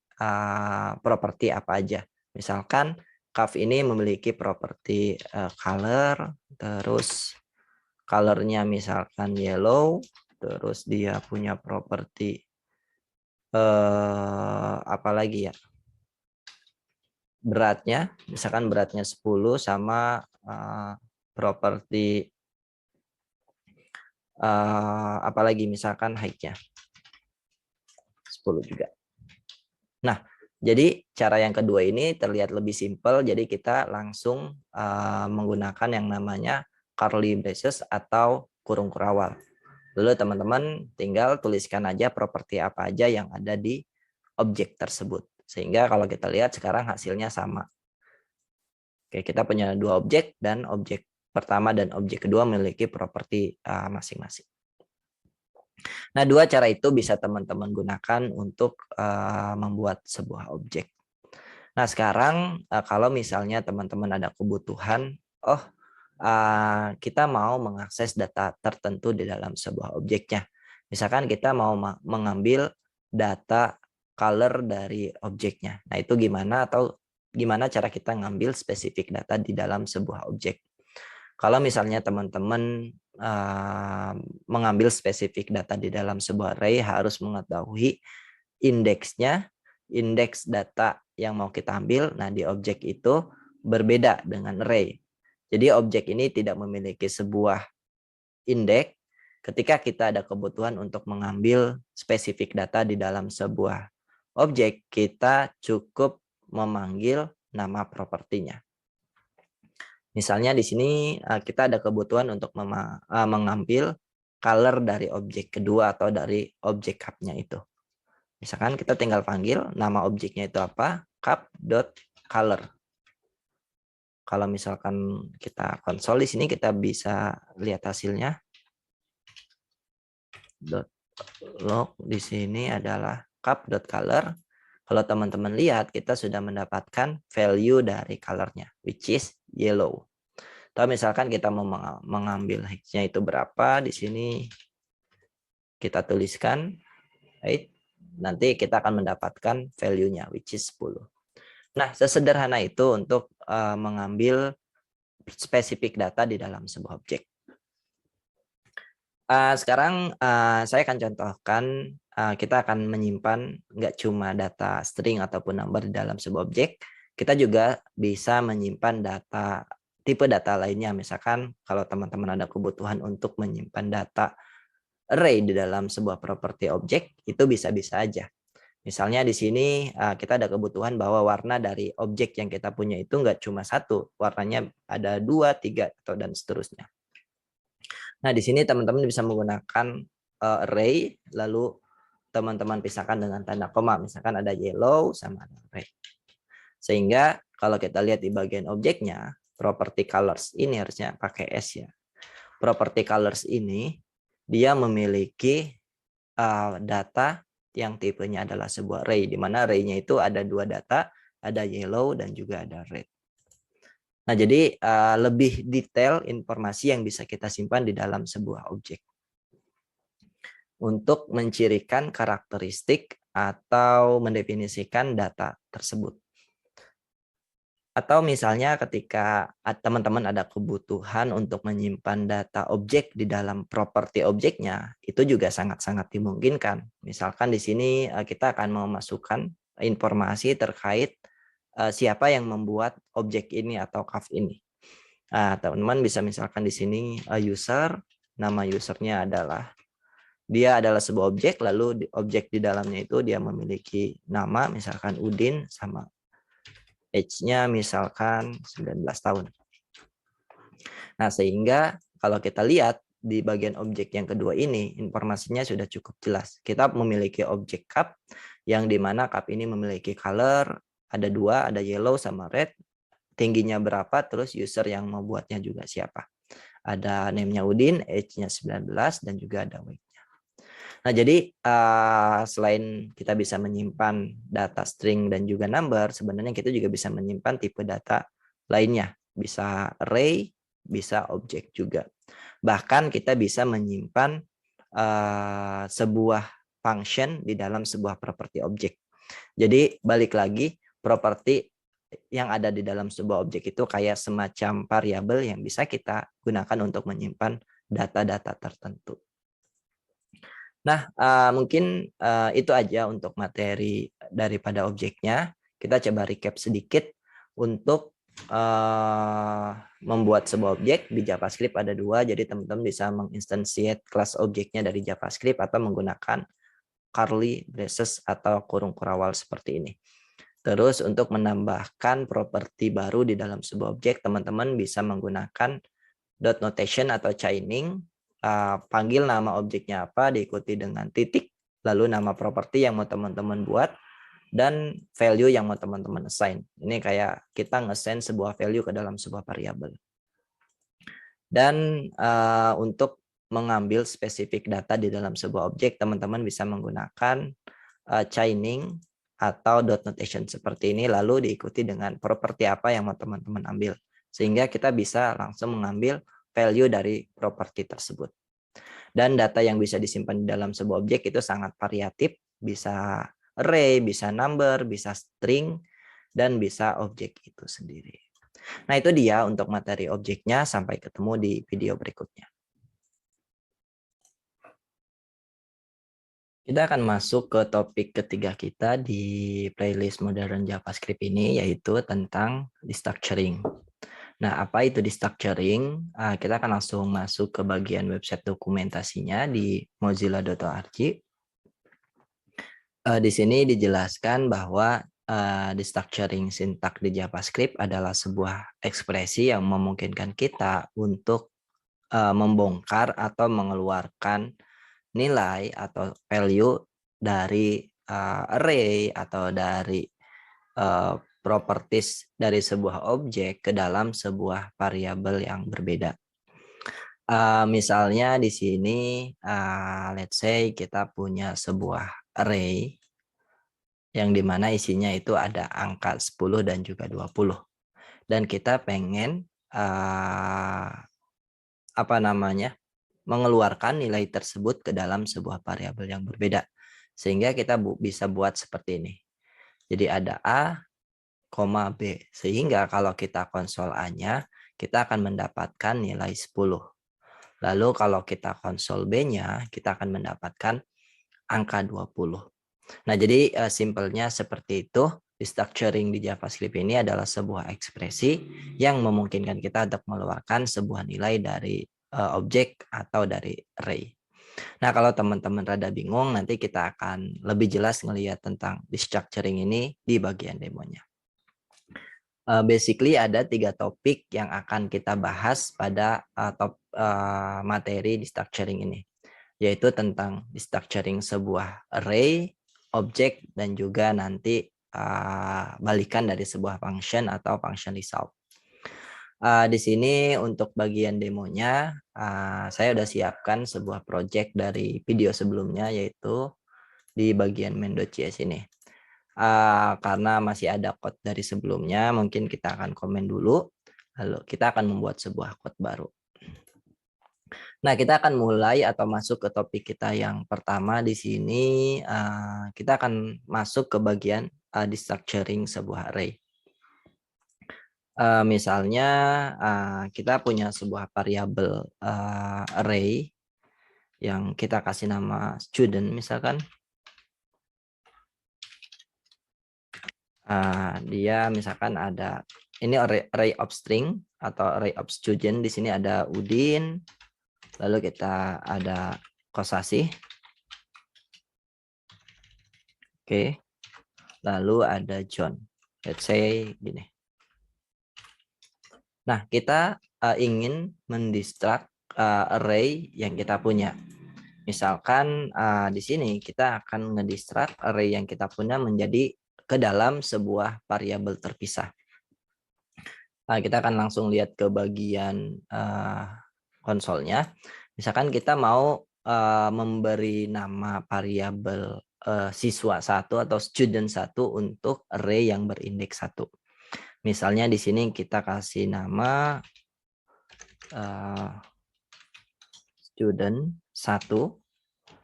properti apa aja. Misalkan cup ini memiliki properti color, terus colornya misalkan yellow, terus dia punya properti apa lagi ya, beratnya, misalkan beratnya 10 sama properti apalagi misalkan height-nya 10 juga. Nah, jadi cara yang kedua ini terlihat lebih simpel, jadi kita langsung menggunakan yang namanya curly braces atau kurung kerawal. Lalu teman-teman tinggal tuliskan aja properti apa aja yang ada di objek tersebut. Sehingga kalau kita lihat sekarang hasilnya sama. Oke, kita punya 2 objek dan objek pertama dan objek kedua memiliki properti masing-masing. Nah, 2 cara itu bisa teman-teman gunakan untuk membuat sebuah objek. Nah, sekarang kalau misalnya teman-teman ada kebutuhan, kita mau mengakses data tertentu di dalam sebuah objeknya. Misalkan kita mau mengambil data color dari objeknya. Nah, itu gimana atau gimana cara kita ngambil spesifik data di dalam sebuah objek. Kalau misalnya teman-teman mengambil spesifik data di dalam sebuah array, harus mengetahui indeksnya, indeks data yang mau kita ambil. Nah, di objek itu berbeda dengan array. Jadi objek ini tidak memiliki sebuah indeks. Ketika kita ada kebutuhan untuk mengambil spesifik data di dalam sebuah objek, kita cukup memanggil nama propertinya. Misalnya di sini kita ada kebutuhan untuk mengambil color dari objek kedua atau dari objek cup-nya itu. Misalkan kita tinggal panggil nama objeknya itu apa? Cup.color. Kalau misalkan kita konsol di sini kita bisa lihat hasilnya. .log di sini adalah cup.color. Kalau teman-teman lihat, kita sudah mendapatkan value dari colornya, which is yellow. Atau misalkan kita mau mengambil height-nya itu berapa, di sini kita tuliskan height, nanti kita akan mendapatkan value-nya, which is 10. Nah, sesederhana itu untuk mengambil spesifik data di dalam sebuah objek. Sekarang saya akan contohkan, kita akan menyimpan nggak cuma data string ataupun number di dalam sebuah objek, kita juga bisa menyimpan data tipe data lainnya. Misalkan kalau teman-teman ada kebutuhan untuk menyimpan data array di dalam sebuah properti objek, itu bisa-bisa aja. Misalnya di sini kita ada kebutuhan bahwa warna dari objek yang kita punya itu nggak cuma satu, warnanya ada 2, 3, dan seterusnya. Nah, di sini teman-teman bisa menggunakan array, lalu teman-teman pisahkan dengan tanda koma. Misalkan ada yellow sama ada red. Sehingga kalau kita lihat di bagian objeknya, property colors ini harusnya pakai S ya. property colors ini dia memiliki data yang tipenya adalah sebuah array, di mana array-nya itu ada 2 data, ada yellow dan juga ada red. Nah, jadi lebih detail informasi yang bisa kita simpan di dalam sebuah objek untuk mencirikan karakteristik atau mendefinisikan data tersebut. Atau misalnya ketika teman-teman ada kebutuhan untuk menyimpan data objek di dalam properti objeknya, itu juga sangat-sangat dimungkinkan. Misalkan di sini kita akan memasukkan informasi terkait siapa yang membuat objek ini atau CAF ini. Nah, teman-teman bisa misalkan di sini user, nama usernya adalah sebuah objek, lalu objek di dalamnya itu dia memiliki nama, misalkan Udin, sama age-nya misalkan 19 tahun. Nah, sehingga kalau kita lihat di bagian objek yang kedua ini, informasinya sudah cukup jelas. Kita memiliki objek cup, yang dimana cup ini memiliki color, ada 2, ada yellow sama red, tingginya berapa, terus user yang membuatnya juga siapa. Ada name-nya Udin, age-nya 19, dan juga ada weight. Nah, jadi selain kita bisa menyimpan data string dan juga number, sebenarnya kita juga bisa menyimpan tipe data lainnya. Bisa array, bisa objek juga. Bahkan kita bisa menyimpan sebuah function di dalam sebuah properti objek. Jadi balik lagi, properti yang ada di dalam sebuah objek itu kayak semacam variabel yang bisa kita gunakan untuk menyimpan data-data tertentu. Nah, mungkin itu aja untuk materi daripada objeknya. Kita coba recap sedikit untuk membuat sebuah objek di JavaScript ada 2. Jadi teman-teman bisa menginstansiate kelas objeknya dari JavaScript atau menggunakan curly braces atau kurung kurawal seperti ini. Terus untuk menambahkan properti baru di dalam sebuah objek, teman-teman bisa menggunakan dot notation atau chaining. Panggil nama objeknya apa, diikuti dengan titik, lalu nama properti yang mau teman-teman buat, dan value yang mau teman-teman assign. Ini kayak kita nge-send sebuah value ke dalam sebuah variabel. Dan untuk mengambil spesifik data di dalam sebuah objek, teman-teman bisa menggunakan chaining atau dot notation seperti ini, lalu diikuti dengan properti apa yang mau teman-teman ambil. Sehingga kita bisa langsung mengambil value dari properti tersebut. Dan data yang bisa disimpan di dalam sebuah objek itu sangat variatif, bisa array, bisa number, bisa string, dan bisa objek itu sendiri. Nah, itu dia untuk materi objeknya. Sampai ketemu di video berikutnya. Kita akan masuk ke topik ketiga kita di playlist Modern JavaScript ini, yaitu tentang destructuring. Nah, apa itu destructuring? Kita akan langsung masuk ke bagian website dokumentasinya di mozilla.org. Di sini dijelaskan bahwa destructuring syntax di JavaScript adalah sebuah ekspresi yang memungkinkan kita untuk membongkar atau mengeluarkan nilai atau value dari array atau dari properties dari sebuah objek ke dalam sebuah variabel yang berbeda. Misalnya di sini, let's say kita punya sebuah array yang dimana isinya itu ada angka 10 dan juga 20. Dan kita pengen mengeluarkan nilai tersebut ke dalam sebuah variabel yang berbeda. Sehingga kita bisa buat seperti ini. Jadi ada A, B. Sehingga kalau kita konsol A-nya, kita akan mendapatkan nilai 10. Lalu kalau kita konsol B-nya, kita akan mendapatkan angka 20. Nah, jadi simpelnya seperti itu. Destructuring di JavaScript ini adalah sebuah ekspresi yang memungkinkan kita untuk mengeluarkan sebuah nilai dari objek atau dari array. Nah, kalau teman-teman rada bingung, nanti kita akan lebih jelas ngelihat tentang destructuring ini di bagian demonya. Basically ada 3 topik yang akan kita bahas pada materi destructuring ini, yaitu tentang destructuring sebuah array, objek, dan juga nanti balikan dari sebuah function atau function result. Di sini untuk bagian demonya, saya udah siapkan sebuah project dari video sebelumnya, yaitu di bagian main.js ini. Karena masih ada code dari sebelumnya, mungkin kita akan komen dulu, lalu kita akan membuat sebuah code baru. Nah, kita akan mulai atau masuk ke topik kita yang pertama di sini. Kita akan masuk ke bagian destructuring sebuah array. Misalnya kita punya sebuah variabel array yang kita kasih nama student misalkan. Dia misalkan ada ini array of string atau array of student. Di sini ada Udin, lalu kita ada Kosasih. Oke. Lalu ada John. Let's say gini. Nah, kita ingin mendistract array yang kita punya. Misalkan di sini kita akan ngedistract array yang kita punya menjadi ke dalam sebuah variabel terpisah. Kita akan langsung lihat ke bagian konsolnya. Misalkan kita mau memberi nama variabel siswa 1 atau student 1 untuk array yang berindeks 1. Misalnya di sini kita kasih nama student 1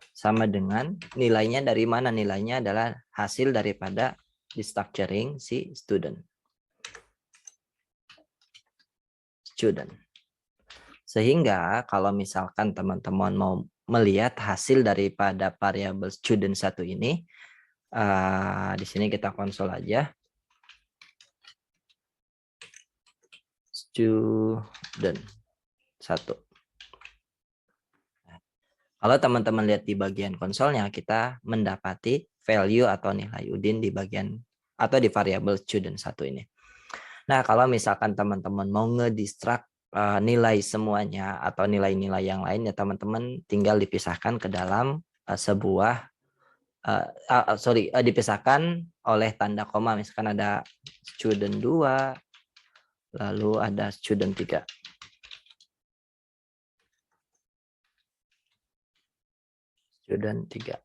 sama dengan nilainya dari mana? Nilainya adalah hasil daripada destructuring si student. Sehingga kalau misalkan teman-teman mau melihat hasil daripada variabel student 1 ini, di sini kita konsol aja. Student 1. Kalau teman-teman lihat di bagian konsolnya, kita mendapati value atau nilai Udin di bagian atau di variabel student 1 ini. Nah, kalau misalkan teman-teman mau ngedistract nilai semuanya atau nilai-nilai yang lain, ya teman-teman tinggal dipisahkan ke dalam sebuah dipisahkan oleh tanda koma. Misalkan ada student 2, lalu ada student 3. Student 3.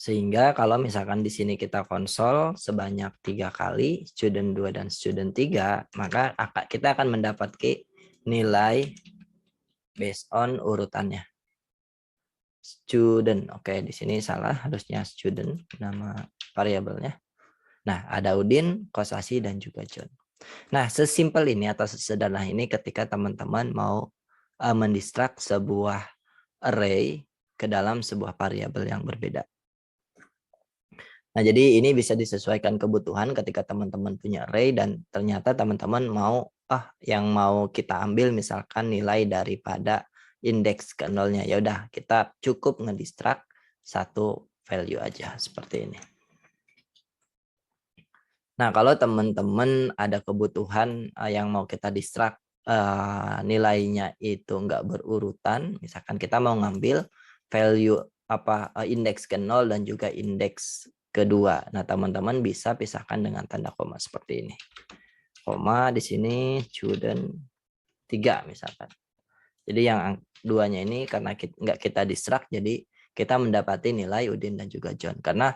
Sehingga kalau misalkan di sini kita konsol sebanyak 3 kali student 2 dan student 3, maka kita akan mendapatkan nilai based on urutannya. Student. Oke, di sini salah, harusnya student nama variabelnya. Nah, ada Udin, Kosasih, dan juga John. Nah, sesimpel ini atau sesederhana ini ketika teman-teman mau mendistract sebuah array ke dalam sebuah variabel yang berbeda. Nah, jadi ini bisa disesuaikan kebutuhan ketika teman-teman punya array dan ternyata teman-teman mau yang mau kita ambil misalkan nilai daripada indeks ke nolnya. Ya udah, kita cukup ngedistract satu value aja seperti ini. Nah, kalau teman-teman ada kebutuhan yang mau kita distract nilainya itu enggak berurutan, misalkan kita mau ngambil value indeks ke 0 dan juga indeks kedua. Nah, teman-teman bisa pisahkan dengan tanda koma seperti ini. Koma di sini student 3 misalkan. Jadi yang duanya ini karena nggak kita distract, jadi kita mendapati nilai Udin dan juga John. Karena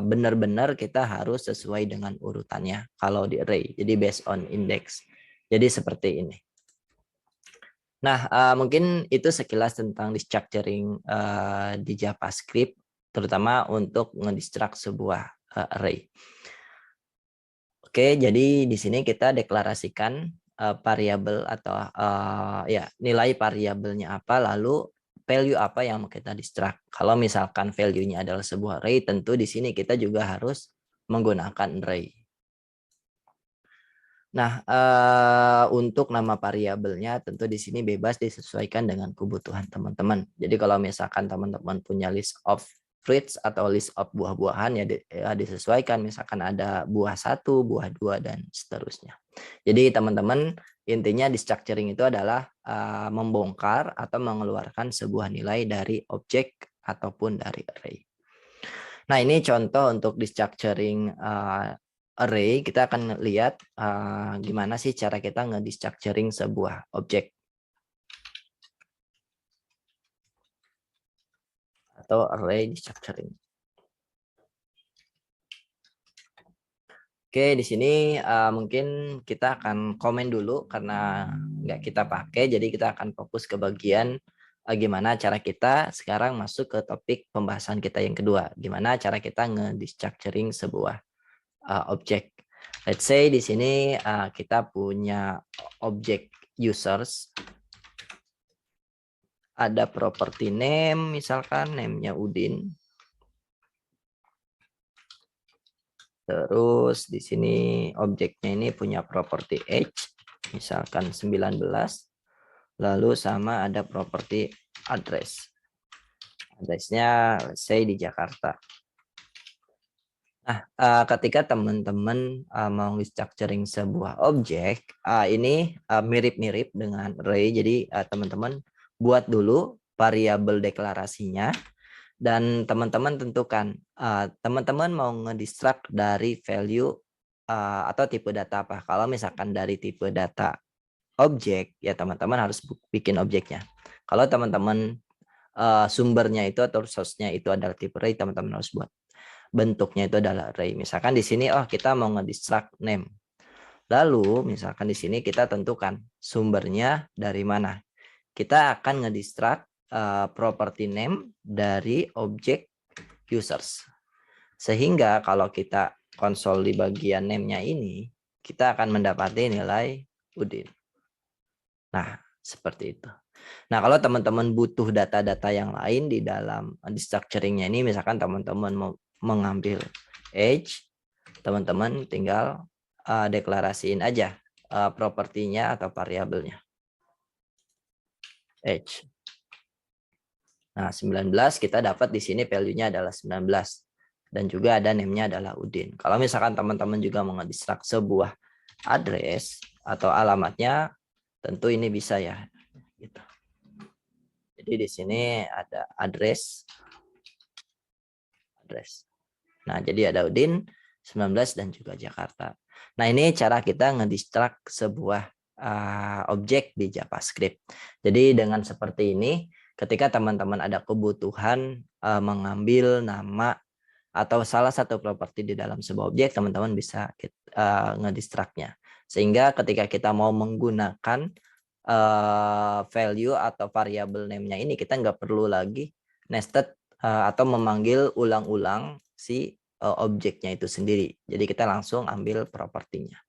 benar-benar kita harus sesuai dengan urutannya kalau di array. Jadi based on index. Jadi seperti ini. Nah, mungkin itu sekilas tentang destructuring di JavaScript, terutama untuk ngedistract sebuah array. Oke, jadi di sini kita deklarasikan variabel atau nilai variabelnya apa, lalu value apa yang mau kita distract. Kalau misalkan value-nya adalah sebuah array, tentu di sini kita juga harus menggunakan array. Nah, untuk nama variabelnya tentu di sini bebas disesuaikan dengan kebutuhan teman-teman. Jadi kalau misalkan teman-teman punya list of fruits atau list of buah-buahan, ya disesuaikan. Misalkan ada buah 1, buah 2, dan seterusnya. Jadi teman-teman, intinya destructuring itu adalah membongkar atau mengeluarkan sebuah nilai dari objek ataupun dari array. Nah, ini contoh untuk destructuring array, kita akan lihat gimana sih cara kita nge-destructuring sebuah objek atau array destructuring. Oke, di sini mungkin kita akan komen dulu karena nggak kita pakai, jadi kita akan fokus ke bagian gimana cara kita sekarang masuk ke topik pembahasan kita yang kedua, gimana cara kita nge-destructuring sebuah objek. Let's say di sini kita punya objek users, ada property name, misalkan name-nya Udin. Terus di sini objeknya ini punya property age, misalkan 19. Lalu sama ada property address. Addressnya let's say di Jakarta. Nah, ketika teman-teman mau structuring sebuah objek, ini mirip-mirip dengan array. Jadi teman-teman buat dulu variabel deklarasinya. Dan teman-teman tentukan, teman-teman mau nge-destruct dari value atau tipe data apa. Kalau misalkan dari tipe data objek, ya teman-teman harus bikin objeknya. Kalau teman-teman sumbernya itu atau source-nya itu adalah tipe array, teman-teman harus buat. Bentuknya itu adalah array. Misalkan di sini, kita mau nge-destruct name. Lalu, misalkan di sini kita tentukan sumbernya dari mana. Kita akan nge-destruct property name dari objek users. Sehingga kalau kita konsol di bagian name-nya ini, kita akan mendapati nilai Udin. Nah, seperti itu. Nah, kalau teman-teman butuh data-data yang lain di dalam destructuring-nya ini, misalkan teman-teman mau mengambil age, teman-teman tinggal deklarasiin aja propertinya atau variabelnya. Age. Nah, 19 kita dapat di sini value-nya adalah 19. Dan juga ada name-nya adalah Udin. Kalau misalkan teman-teman juga mau nge-destruct sebuah address atau alamatnya, tentu ini bisa ya. Gitu. Jadi di sini ada address. Nah, jadi ada Udin, 19 dan juga Jakarta. Nah, ini cara kita nge-destruct sebuah objek di JavaScript. Jadi dengan seperti ini, ketika teman-teman ada kebutuhan mengambil nama atau salah satu properti di dalam sebuah objek, teman-teman bisa nge-destruct-nya. Sehingga ketika kita mau menggunakan value atau variable name-nya ini, kita nggak perlu lagi nested atau memanggil ulang-ulang si objeknya itu sendiri. Jadi kita langsung ambil propertinya.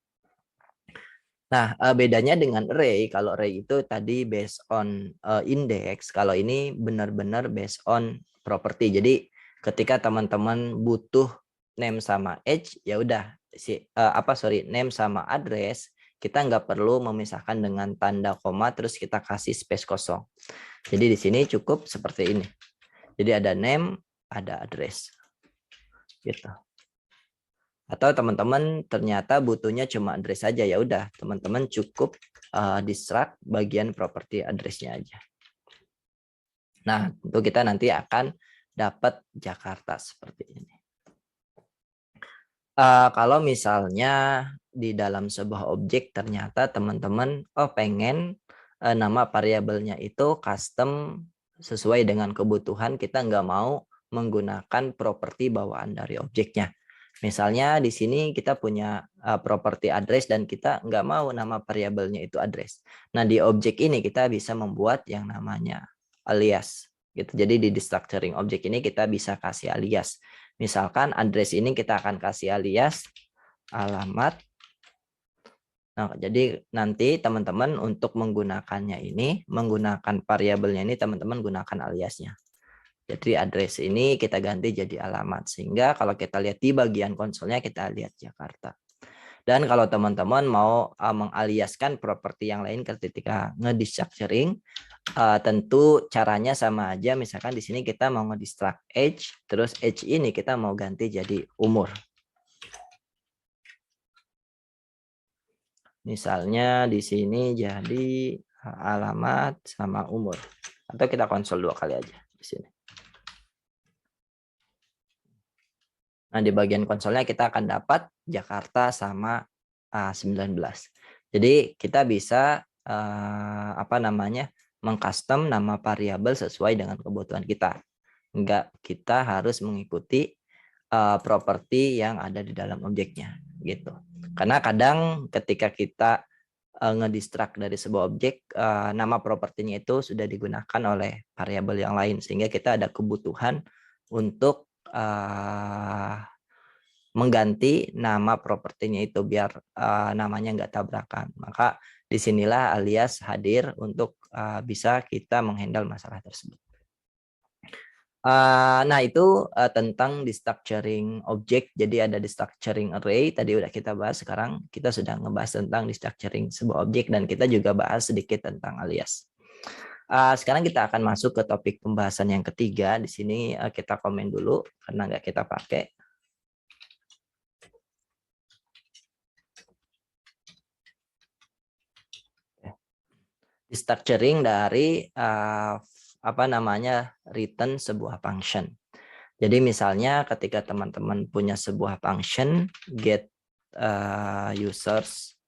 Nah, bedanya dengan array, kalau array itu tadi based on index, kalau ini benar-benar based on property. Jadi ketika teman-teman butuh name sama age, ya udah name sama address, kita nggak perlu memisahkan dengan tanda koma terus kita kasih space kosong. Jadi di sini cukup seperti ini. Jadi ada name, ada address. Gitu. Atau teman-teman ternyata butuhnya cuma address saja, ya udah teman-teman cukup destruct bagian property addressnya aja. Nah, tentu kita nanti akan dapat Jakarta seperti ini. Kalau misalnya di dalam sebuah objek ternyata teman-teman pengen nama variabelnya itu custom sesuai dengan kebutuhan, kita nggak mau menggunakan properti bawaan dari objeknya. Misalnya di sini kita punya properti address dan kita nggak mau nama variabelnya itu address. Nah, di objek ini kita bisa membuat yang namanya alias. Gitu. Jadi di destructuring objek ini kita bisa kasih alias. Misalkan address ini kita akan kasih alias alamat. Nah, jadi nanti teman-teman untuk menggunakannya ini, menggunakan variabelnya ini, teman-teman gunakan aliasnya. Jadi address ini kita ganti jadi alamat. Sehingga kalau kita lihat di bagian konsolnya, kita lihat Jakarta. Dan kalau teman-teman mau mengaliaskan properti yang lain ketika nge-destructuring, tentu caranya sama aja. Misalkan di sini kita mau nge-destruct age, terus age ini kita mau ganti jadi umur. Misalnya di sini jadi alamat sama umur. Atau kita konsol 2 kali aja di sini. Nah, di bagian konsolnya kita akan dapat Jakarta sama 19. Jadi kita bisa mengcustom nama variabel sesuai dengan kebutuhan kita. Enggak kita harus mengikuti properti yang ada di dalam objeknya gitu. Karena kadang ketika kita ngedistract dari sebuah objek, nama propertinya itu sudah digunakan oleh variabel yang lain sehingga kita ada kebutuhan untuk mengganti nama propertinya itu biar namanya nggak tabrakan. Maka disinilah alias hadir untuk bisa kita menghandle masalah tersebut. Nah itu tentang destructuring objek. Jadi ada destructuring array tadi udah kita bahas. Sekarang kita sudah ngebahas tentang destructuring sebuah objek dan kita juga bahas sedikit tentang alias. Sekarang kita akan masuk ke topik pembahasan yang ketiga. Di sini kita komen dulu karena nggak kita pakai. Destructuring dari return sebuah function. Jadi misalnya ketika teman-teman punya sebuah function get users,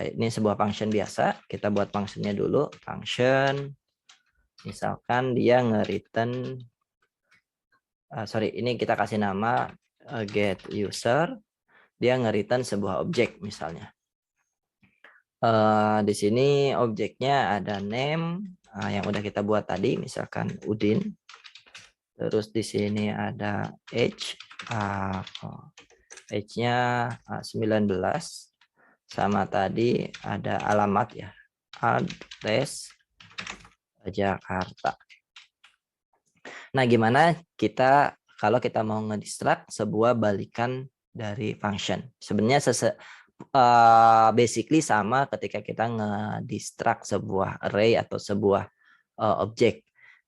ini sebuah function biasa, kita buat functionnya dulu, function, misalkan dia nge-return, ini kita kasih nama get user, dia nge-return sebuah objek misalnya. Di sini objeknya ada name yang udah kita buat tadi, misalkan Udin. Terus di sini ada age, age-nya 19, sama tadi ada alamat ya, address Jakarta. Nah, gimana kita kalau kita mau ngedistract sebuah balikan dari function? Sebenarnya basically sama ketika kita ngedistract sebuah array atau sebuah objek.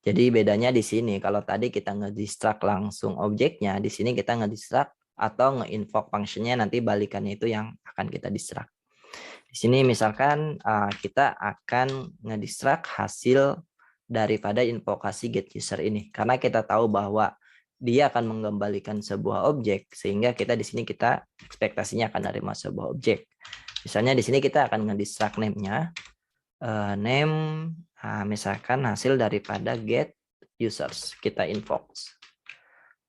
Jadi bedanya di sini kalau tadi kita ngedistract langsung objeknya, di sini kita ngedistract atau nge-invoke functionnya, nanti balikannya itu yang akan kita distract. Di sini misalkan kita akan ngedistract hasil daripada invokasi get user ini, karena kita tahu bahwa dia akan mengembalikan sebuah objek, sehingga kita di sini kita ekspektasinya akan menerima sebuah objek. Misalnya di sini kita akan ngedistract name-nya, name misalkan hasil daripada get users, kita invoke.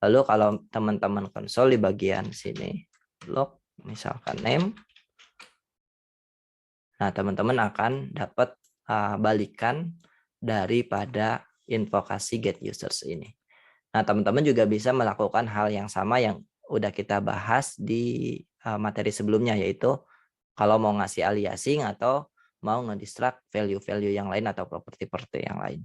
Lalu kalau teman-teman konsol di bagian sini log misalkan name, nah teman-teman akan dapat balikan daripada invokasi get users ini. Nah, teman-teman juga bisa melakukan hal yang sama yang udah kita bahas di materi sebelumnya, yaitu kalau mau ngasih aliasing atau mau ngedistract value-value yang lain atau properti-properti yang lain.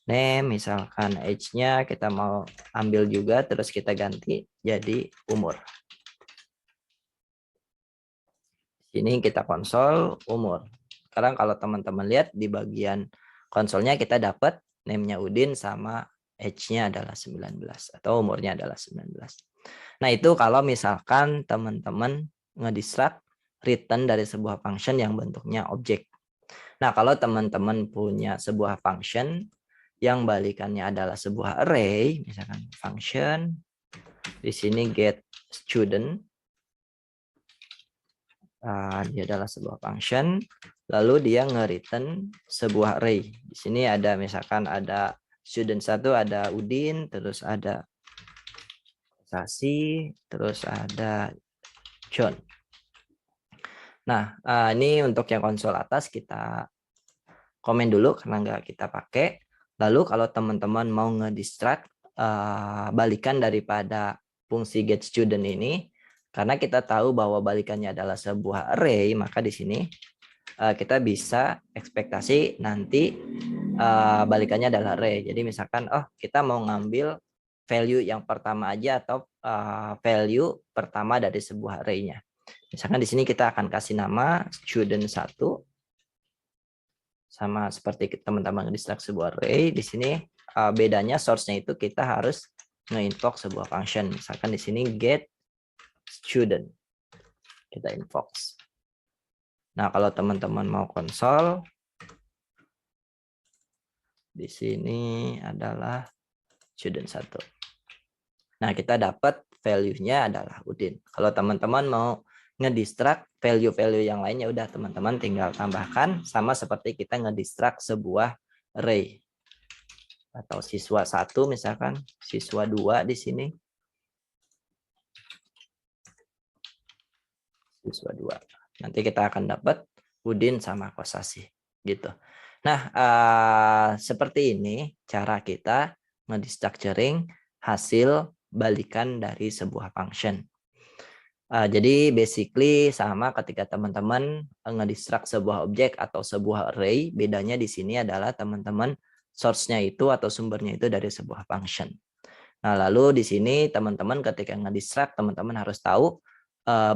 Name, misalkan age-nya kita mau ambil juga, terus kita ganti jadi umur. Sini kita konsol umur. Sekarang kalau teman-teman lihat di bagian konsolnya kita dapat name-nya Udin sama age-nya adalah 19 atau umurnya adalah 19. Nah, itu kalau misalkan teman-teman ngedistract return dari sebuah function yang bentuknya objek. Nah, kalau teman-teman punya sebuah function yang balikannya adalah sebuah array, misalkan function di sini get student, dia adalah sebuah function, lalu dia nge-return sebuah array. Di sini ada misalkan ada student 1, ada Udin, terus ada Sasi, terus ada John. Nah, ini untuk yang konsol atas kita komen dulu karena nggak kita pakai. Lalu kalau teman-teman mau ngedistract balikan daripada fungsi get student ini, karena kita tahu bahwa balikannya adalah sebuah array, maka di sini kita bisa ekspektasi nanti balikannya adalah array. Jadi misalkan kita mau ngambil value yang pertama aja atau value pertama dari sebuah array-nya. Misalkan di sini kita akan kasih nama student 1, sama seperti teman-teman ngedistract sebuah array. Di sini bedanya source-nya itu kita harus nge-invoke sebuah function. Misalkan di sini get student, kita invoke. Nah, kalau teman-teman mau konsol, di sini adalah student 1. Nah, kita dapat value-nya adalah Udin. Kalau teman-teman mau ngedistract value-value yang lainnya, udah teman-teman tinggal tambahkan, sama seperti kita ngedistract sebuah array. Atau siswa 1 misalkan, siswa 2 di sini. Siswa 2. Nanti kita akan dapat Udin sama Kosasi gitu. Nah, seperti ini cara kita ngedestructuring hasil balikan dari sebuah function. Jadi basically sama ketika teman-teman ngedestruct sebuah objek atau sebuah array, bedanya di sini adalah teman-teman source-nya itu atau sumbernya itu dari sebuah function. Nah, lalu di sini teman-teman ketika ngedestruct, teman-teman harus tahu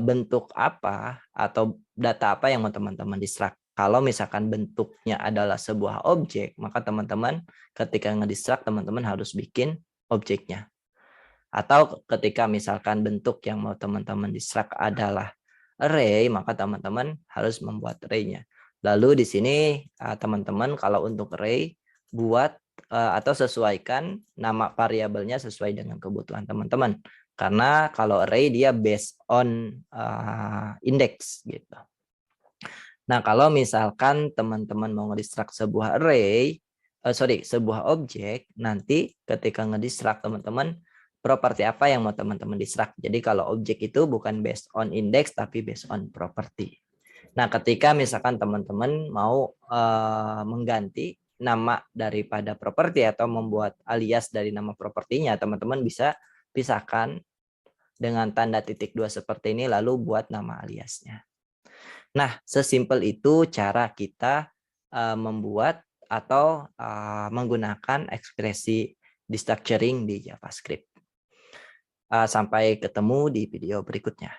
bentuk apa atau data apa yang mau teman-teman destruct. Kalau misalkan bentuknya adalah sebuah objek, maka teman-teman ketika ngedestruct, teman-teman harus bikin objeknya. Atau ketika misalkan bentuk yang mau teman-teman destruct adalah array, maka teman-teman harus membuat array-nya. Lalu di sini teman-teman kalau untuk array buat atau sesuaikan nama variabelnya sesuai dengan kebutuhan teman-teman. Karena kalau array dia based on index gitu. Nah, kalau misalkan teman-teman mau ngedestruct sebuah array, sebuah objek, nanti ketika ngedestruct teman-teman properti apa yang mau teman-teman destruct. Jadi kalau objek itu bukan based on index tapi based on property. Nah, ketika misalkan teman-teman mau mengganti nama daripada properti atau membuat alias dari nama propertinya, teman-teman bisa pisahkan dengan tanda titik 2 seperti ini lalu buat nama aliasnya. Nah, sesimpel itu cara kita membuat atau menggunakan ekspresi destructuring di JavaScript. Sampai ketemu di video berikutnya.